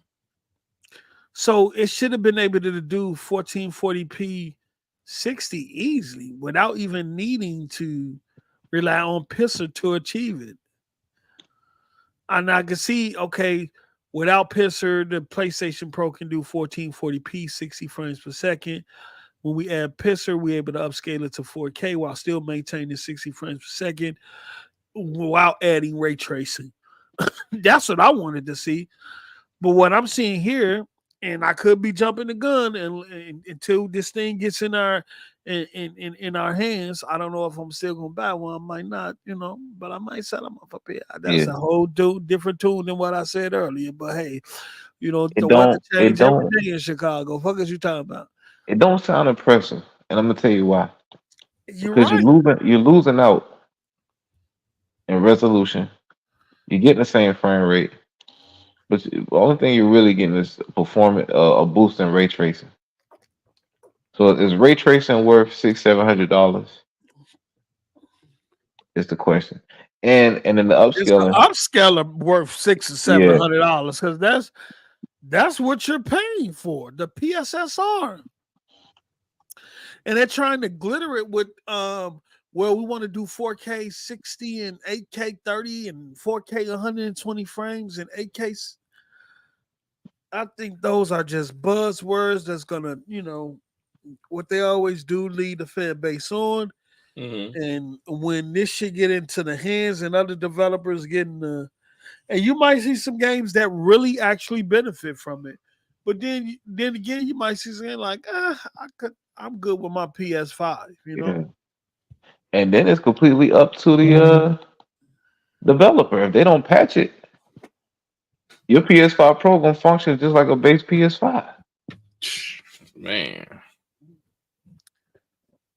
S3: So it should have been able to do 1440p 60 easily without even needing to rely on Pisser to achieve it. And I can see, okay, without Pisser, the PlayStation Pro can do 1440p 60 frames per second. When we add Pisser, we're able to upscale it to 4K while still maintaining 60 frames per second without adding ray tracing. That's what I wanted to see. But what I'm seeing here, and I could be jumping the gun and until this thing gets in our hands, I don't know if I'm still gonna buy one. I might not, but I might set them up here. That's a whole different tune than what I said earlier. But hey, the weather change every day in Chicago. Fuck is you talking about?
S4: It don't sound impressive, and I'm gonna tell you why.
S3: Because
S4: you're losing out in resolution. You're getting the same frame rate, but the only thing you're really getting is a boost in ray tracing. So is ray tracing worth $600-700? Is the question. And then the upscaling.
S3: Upscaler worth $600 or $700 because that's what you're paying for, the PSSR. And they're trying to glitter it with well, we want to do 4K 60 and 8K 30 and 4K 120 frames and 8K. I think those are just buzzwords that's gonna, what they always do, lead the fan base on.
S1: Mm-hmm.
S3: And when this shit get into the hands and other developers getting and you might see some games that really actually benefit from it. But then again, you might see something like, I'm good with my PS5,
S4: Yeah. And then it's completely up to the developer. If they don't patch it, your PS5 Pro gonna function just like a base PS5.
S1: Man.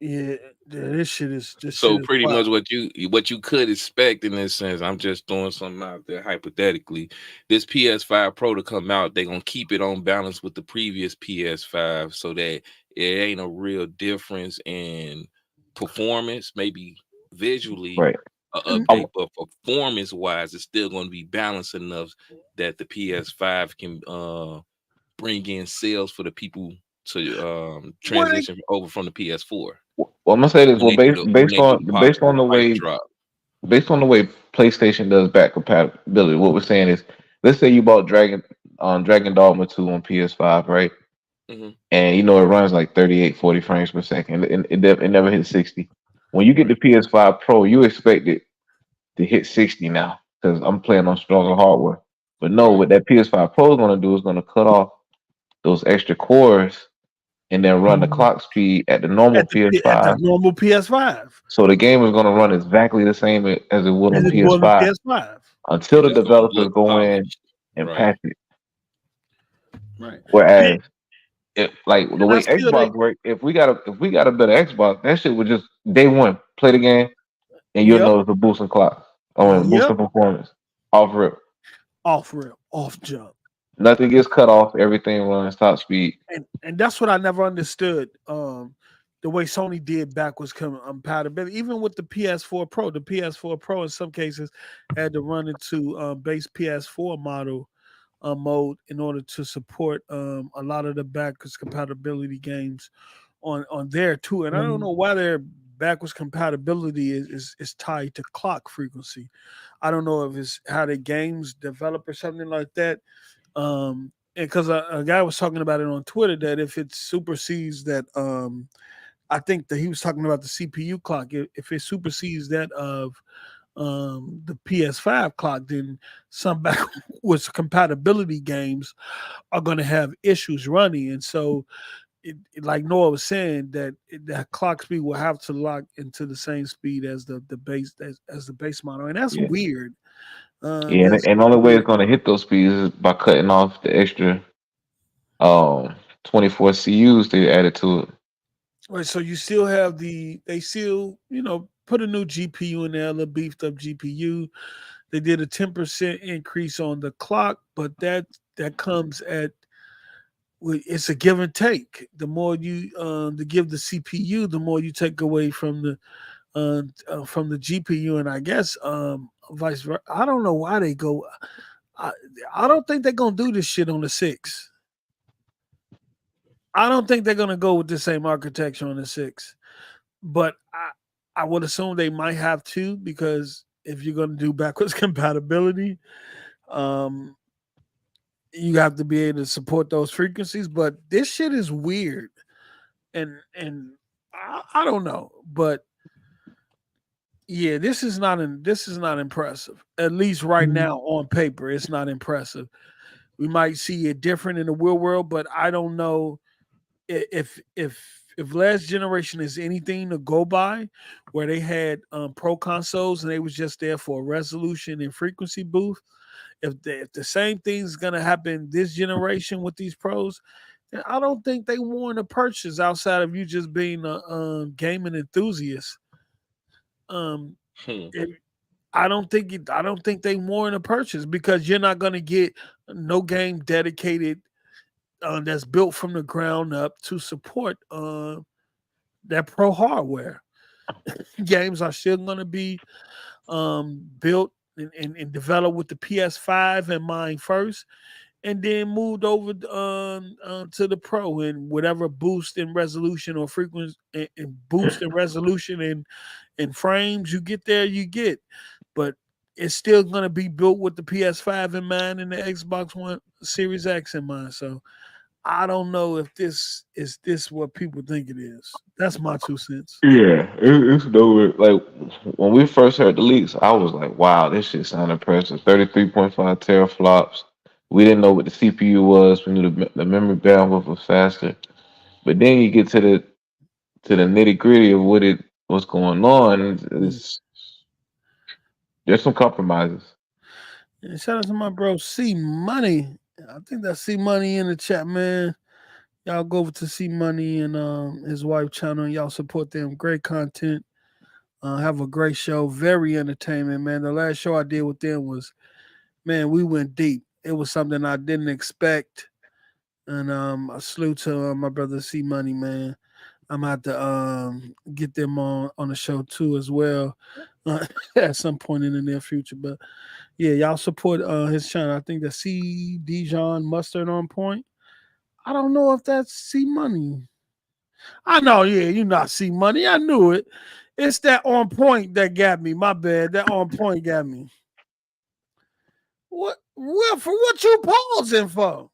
S3: Yeah, this shit is just
S1: so pretty much what you could expect in this sense. I'm just throwing something out there hypothetically. This PS5 Pro to come out, they're gonna keep it on balance with the previous PS5 so that it ain't a real difference in performance, maybe visually
S4: right.
S1: update, but performance wise, it's still going to be balanced enough that the PS5 can bring in sales for the people to transition over from the PS4.
S4: Well, I'm gonna say this. Well, based on the way PlayStation does back compatibility, what we're saying is, let's say you bought Dragon Dogma 2 on PS5, right?
S1: Mm-hmm.
S4: And it runs like 38, 40 frames per second. It never hits 60. When you get the PS5 Pro, you expect it to hit 60 now because I'm playing on stronger hardware. But no, what that PS5 Pro is going to do is going to cut off those extra cores and then run the clock speed at the normal PS5.
S3: At the normal PS5.
S4: So the game is going to run exactly the same as it would on PS5 until the developers go in and patch it.
S1: Right.
S4: Whereas, the way Xbox works, if we got a better Xbox, that shit would just day one play the game, and you'll know it's a boosting clock or boosting performance off rip,
S3: off jump.
S4: Nothing gets cut off. Everything runs top speed.
S3: And that's what I never understood. The way Sony did backwards compatibility, even with the PS4 Pro. The PS4 Pro in some cases had to run into base PS4 model mode in order to support a lot of the backwards compatibility games on there too. And I don't know why their backwards compatibility is tied to clock frequency. I don't know if it's how the games develop or something like that. And because a guy was talking about it on Twitter that if it supersedes that, I think that he was talking about the CPU clock. If it supersedes that of the PS5 clock, then some backwards compatibility games are going to have issues running. And so, like Noah was saying, that clock speed will have to lock into the same speed as the base as the base model, and that's weird.
S4: And the only way it's going to hit those speeds is by cutting off the extra 24 CUs they added to it.
S3: Right, so you still have they still, put a new GPU in there, a beefed up GPU. They did a 10% increase on the clock, but that comes at, it's a give and take. The more you to give the CPU, the more you take away from the GPU, and I guess vice versa. I don't know why they go. I don't think they're gonna do this shit on the 6. I don't think they're gonna go with the same architecture on the 6, but I would assume they might have to, because if you're gonna do backwards compatibility, you have to be able to support those frequencies. But this shit is weird, and I don't know, but yeah, this is not impressive. At least right now on paper, it's not impressive. We might see it different in the real world, but I don't know if last generation is anything to go by, where they had pro consoles and they was just there for resolution and frequency boost. If the same thing is gonna happen this generation with these pros, then I don't think they warrant a purchase outside of you just being a gaming enthusiast. I don't think they warrant a purchase, because you're not gonna get no game dedicated that's built from the ground up to support that pro hardware. Games are still going to be built and developed with the PS5 in mind first, and then moved over to the Pro, and whatever boost in resolution or frequency and boost in resolution and frames you get there, you get. But it's still going to be built with the PS5 in mind and the Xbox One Series X in mind. So I don't know if this is what people think it is. That's my 2 cents.
S4: Yeah, it's no, like when we first heard the leaks, I was like, wow, this shit sounded impressive. 33.5 teraflops. We didn't know what the CPU was. We knew the memory bandwidth was faster. But then you get to the nitty gritty of what's going on. There's some compromises.
S3: And shout out to my bro C Money. I think that's C Money in the chat, man. Y'all go over to C Money and his wife channel. And y'all support them. Great content. Have a great show. Very entertainment, man. The last show I did with them was, man, we went deep. It was something I didn't expect. And a salute to my brother C Money, man. I'm going to have to get them on the show too as well at some point in the near future. But yeah, y'all support his channel. I think that's C Dijon Mustard on Point. I don't know if that's C Money. I know, yeah, you not C Money. I knew it. It's that On Point that got me. My bad. That On Point got me. What? Well, for what you pausing for?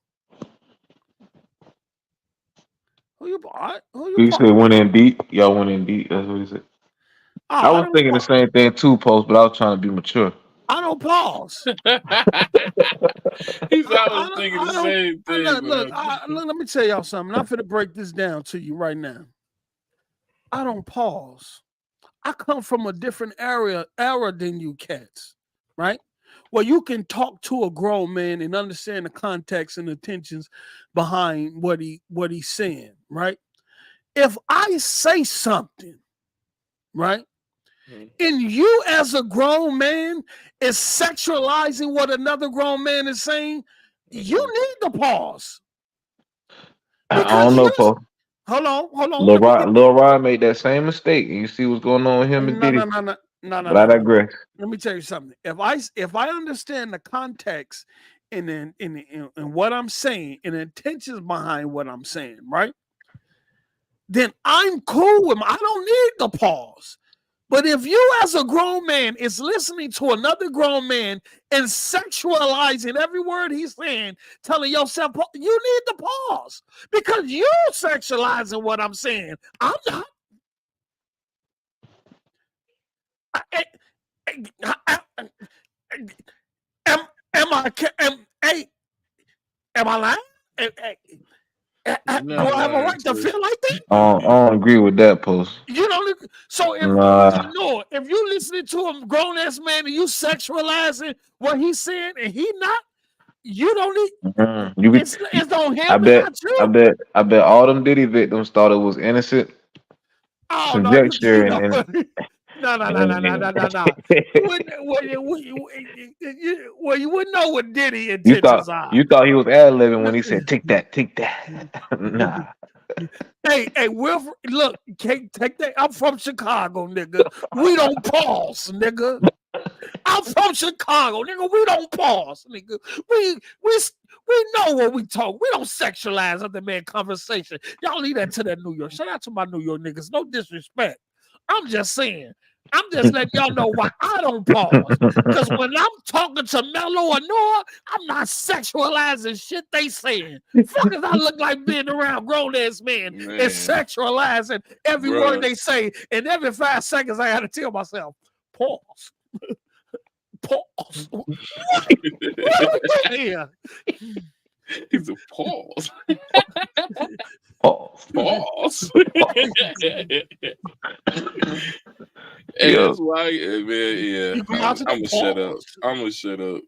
S4: You said went in deep. Y'all went in deep. That's what he said. I was thinking the same thing too, Post, but I was trying to be mature.
S3: I don't pause.
S1: He's always thinking the same thing.
S3: Look, let me tell y'all something. I'm finna break this down to you right now. I don't pause. I come from a different era than you cats, right? Well, you can talk to a grown man and understand the context and intentions behind what he's saying, right? If I say something, right, and you as a grown man is sexualizing what another grown man is saying, you need to pause.
S4: I don't know, Paul.
S3: Hold on.
S4: Lil Rod made that same mistake, and you see what's going on with him and Diddy.
S3: No.
S4: But I digress.
S3: Let me tell you something. If I understand the context and what I'm saying and the intentions behind what I'm saying, right? Then I'm cool with I don't need the pause. But if you as a grown man is listening to another grown man and sexualizing every word he's saying, telling yourself, you need to pause because you sexualizing what I'm saying. I'm not. Am I lying? Do I have a right to feel like that?
S4: I don't agree with that, Post.
S3: You don't. So if you listening to a grown ass man and you sexualizing what he's saying and he not, you don't need. It's on him.
S4: I bet all them Diddy victims thought it was innocent conjecture and.
S3: No. Well, you wouldn't know what Diddy intentions are.
S4: You thought he was ad-libbing when he said, take that. Nah.
S3: Hey, Wilfred, look, can't take that. I'm from Chicago, nigga. We don't pause, nigga. I'm from Chicago, nigga. We don't pause, nigga. We know what we talk. We don't sexualize other man conversation. Y'all leave that to that New York. Shout out to my New York niggas. No disrespect. I'm just saying. I'm just letting y'all know why I don't pause. Because when I'm talking to Mello or Noah, I'm not sexualizing shit they saying. Fuck as I look like being around grown-ass men and sexualizing every word they say. And every 5 seconds, I got to tell myself, pause. Pause. What?
S1: He's a pause.
S4: Pause.
S1: And that's why, man. Yeah, I'm gonna shut up.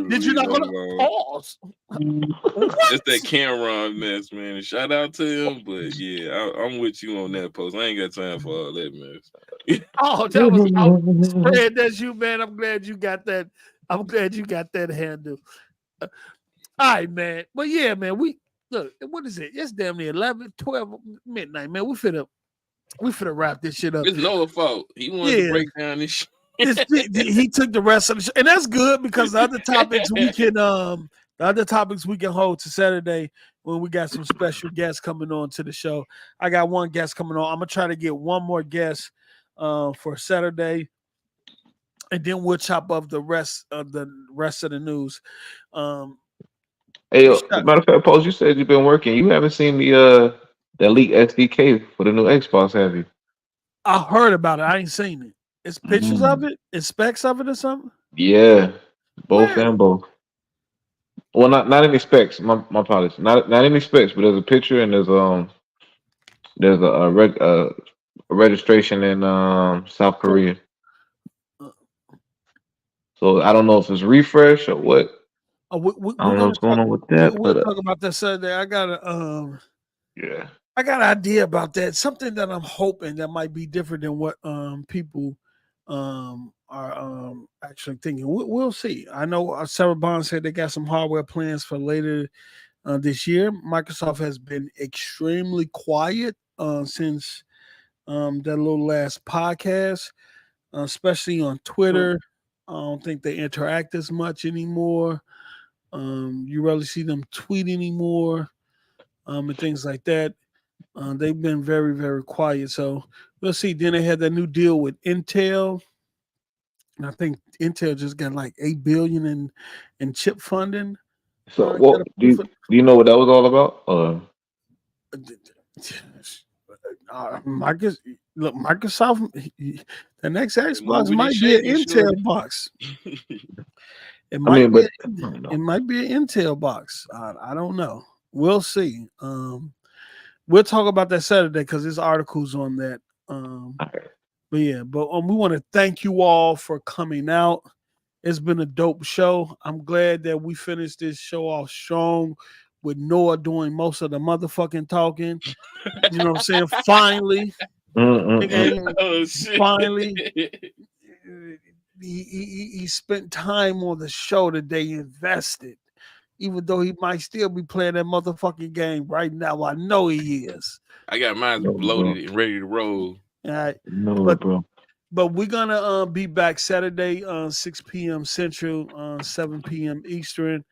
S1: Did
S3: you not gonna pause?
S1: It's that Cameron mess, man. Shout out to him, but yeah, I'm with you on that, Post. I ain't got time for all that mess.
S3: That was spread. That's you, man. I'm glad you got that. Handle. All right, man. But yeah, man, we look, what is it? It's damn near 11, 12 midnight, man. We finna wrap this shit up.
S1: It's Noah's fault. He wanted to break down this shit.
S3: He took the rest of the show. And that's good because the other topics we can hold to Saturday when we got some special guests coming on to the show. I got one guest coming on. I'm gonna try to get one more guest for Saturday. And then we'll chop up the rest of the news.
S4: Hey, matter of fact, Post, you said you've been working. You haven't seen the Elite SDK for the new Xbox, have you?
S3: I heard about it. I ain't seen it. It's pictures of it? It's specs of it or something?
S4: Yeah, both and both. Well, not any specs. My apologies. Not any specs, but there's a picture and there's a registration in South Korea. So I don't know if it's refresh or what. I don't know what's going on with that.
S3: We'll talk about that Saturday. I gotta
S4: Yeah.
S3: I got an idea about that. Something that I'm hoping that might be different than what people are actually thinking. We'll see. I know Sarah Bond said they got some hardware plans for later this year. Microsoft has been extremely quiet since that little last podcast, especially on Twitter. I don't think they interact as much anymore. You rarely see them tweet anymore, and things like that. They've been very, very quiet. So we'll see. Then they had that new deal with Intel. And I think Intel just got like $8 billion in chip funding.
S4: So what do you know what that was all about?
S3: Microsoft, the next Xbox might be an Intel box. It might be an Intel box. I don't know. We'll see. We'll talk about that Saturday because there's articles on that. But we want to thank you all for coming out. It's been a dope show. I'm glad that we finished this show off strong with Noah doing most of the motherfucking talking. You know what I'm saying? Finally. Finally. He spent time on the show that they invested. Even though he might still be playing that motherfucking game right now. I know he is.
S1: I got mine loaded and ready to roll.
S3: All right.
S4: Bro.
S3: But we're gonna be back Saturday 6 p.m. Central, 7 p.m. Eastern,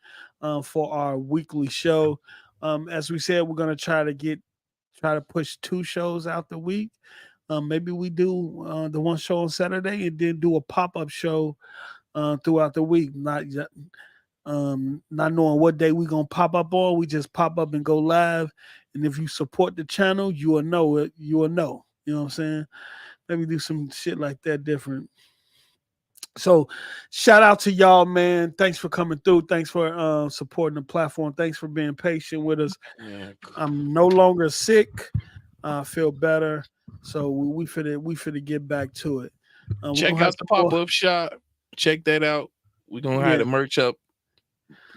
S3: for our weekly show. As we said, we're gonna try to push 2 shows out the week. Maybe we do the one show on Saturday and then do a pop-up show throughout the week. Not knowing what day we're gonna pop up on. We just pop up and go live. And if you support the channel, you will know it. You will know. You know what I'm saying? Maybe do some shit like that different. So shout out to y'all, man. Thanks for coming through. Thanks for supporting the platform. Thanks for being patient with us. Yeah. I'm no longer sick. I feel better. So we finna get back to it.
S1: Check out the pop-up shop. Check that out. We're gonna have the merch up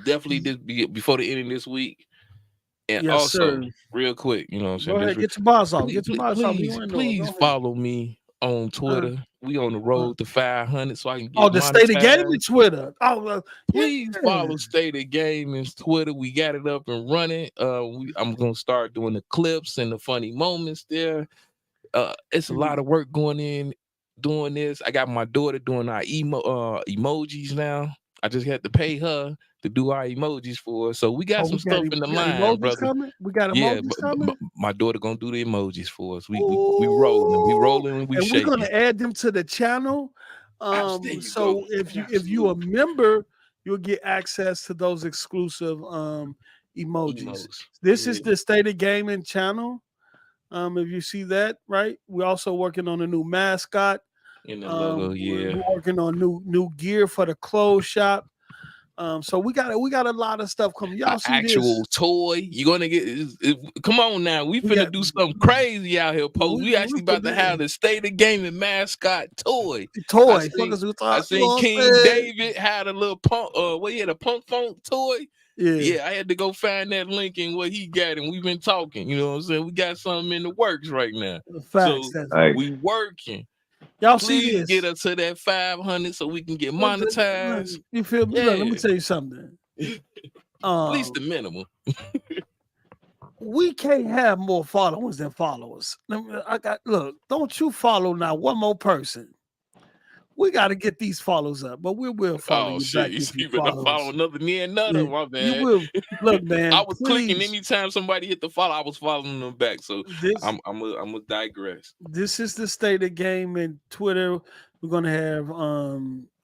S1: definitely before the end of this week. And also, real quick, you know what I'm saying?
S3: Go ahead, get your boss off.
S1: Please follow me on Twitter. We on the road to 500, so I can get
S3: the State of Gaming Twitter.
S1: Please follow State of Gaming's Twitter. We got it up and running. I'm gonna start doing the clips and the funny moments there. It's a lot of work going in doing this. I got my daughter doing our emojis now. I just had to pay her to do our emojis for us. So we got some stuff in the line, brother.
S3: Coming? We got emojis coming?
S1: My daughter gonna do the emojis for us. We rolling and we shaking.
S3: We're gonna add them to the channel. So if you a member, you'll get access to those exclusive emojis. This is the State of Gaming channel. If you see that, right? We're also working on a new mascot.
S1: In the logo,
S3: we're working on new gear for the clothes shop. So we got a lot of stuff coming. Y'all see
S1: actual this toy. You're gonna get. Come on now, we finna do something crazy out here, Post. We actually about to have the State of Gaming mascot toy. I seen King David had a little punk. He had a punk funk toy. Yeah, I had to go find that link in what he got, and we've been talking. You know what I'm saying? We got something in the works right now.
S3: Facts,
S1: so we working.
S3: Y'all
S1: Please
S3: see this?
S1: Get us to that 500 so we can get monetized.
S3: You feel me? Look, let me tell you something.
S1: At least the minimum.
S3: We can't have more followers than followers. Don't you follow now one more person. We got to get these follows up, but we will follow you back.
S1: You better follow another my man.
S3: You will. Look, man.
S1: I was clicking anytime somebody hit the follow. I was following them back. So I'm gonna digress.
S3: This is the State of Gaming Twitter. We're gonna have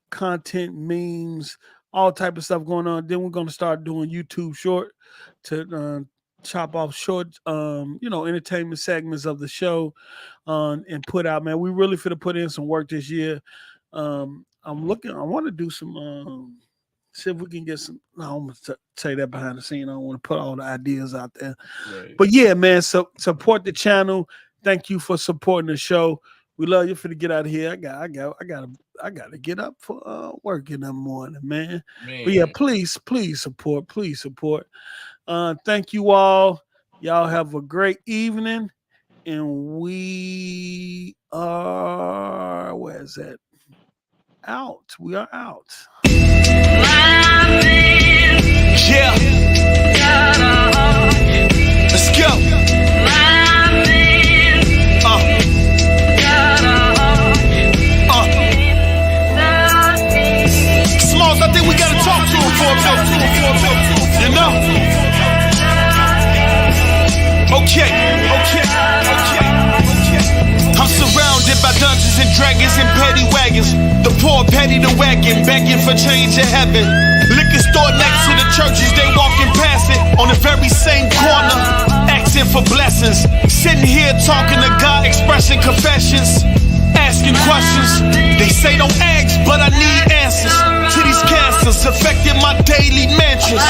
S3: content, memes, all type of stuff going on. Then we're gonna start doing YouTube short to chop off short, entertainment segments of the show, and put out. Man, we really finna put in some work this year. I want to do some, see if we can get some. No, I'm gonna say that behind the scene. I don't want to put all the ideas out there, right. But yeah, man. So support the channel. Thank you for supporting the show. We love you. For to get out of here. I gotta get up for work in the morning, man. But yeah, please support. Thank you all. Y'all have a great evening. And we are, where is that? Out. We are out.
S2: Yeah. Let's go. Smalls, I think we gotta talk to him for a bit. You know? Okay. I'm surrounded by dungeons and dragons and petty wagons. The poor petty the wagon, begging for change in heaven. Liquor store next to the churches, they walking past it. On the very same corner, asking for blessings. Sitting here talking to God, expressing confessions, asking questions. They say don't ask, but I need answers to these cancers affecting my daily mantras.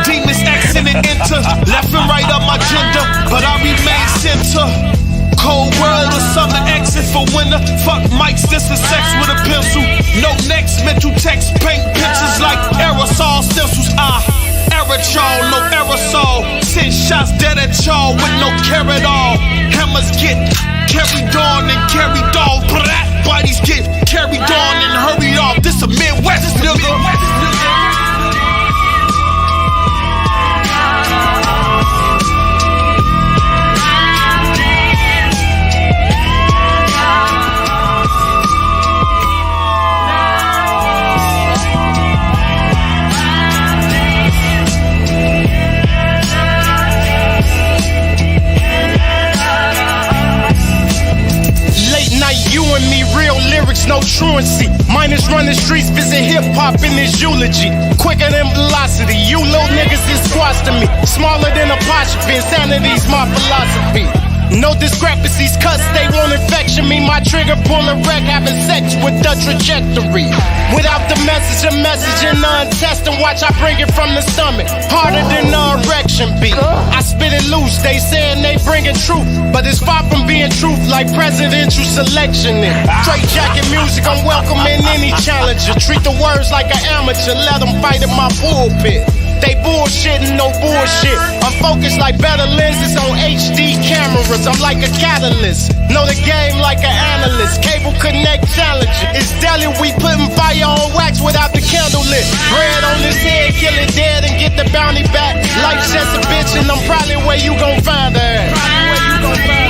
S2: Demons Xing and enter, left and right on my agenda, but I remain center. Cold world or summer exit for winter. Fuck mics, this is sex with a pencil. No next, mental text, paint pictures like aerosol stencils. Aerosol, no aerosol. 10 shots dead at y'all with no care at all. Hammers get carried on and carried off. Bodies get carried on and hurried off. This a Midwest nigga. You and me, real lyrics, no truancy. Minus running streets, visit hip-hop in this eulogy. Quicker than velocity, you little niggas is squash to me. Smaller than apostrophe, insanity's my philosophy. No discrepancies, cuts, they won't infection me. My trigger pull a wreck, having sex with the trajectory. Without the message, a message in the untested. Watch, I bring it from the stomach, harder than the erection beat. I spit it loose, they saying they bringing truth, but it's far from being truth like presidential selection. Straight jacket music, I'm welcoming any challenger. Treat the words like an amateur, let them fight in my pulpit. They bullshitting, no bullshit. I'm focused like better lenses on HD cameras. I'm like a catalyst. Know the game like an analyst. Cable connect challenger. It's deli, we putting fire on wax without the candle lit. Bread on his head, kill it dead and get the bounty back. Life's just a bitch and I'm probably where you gon' find her at.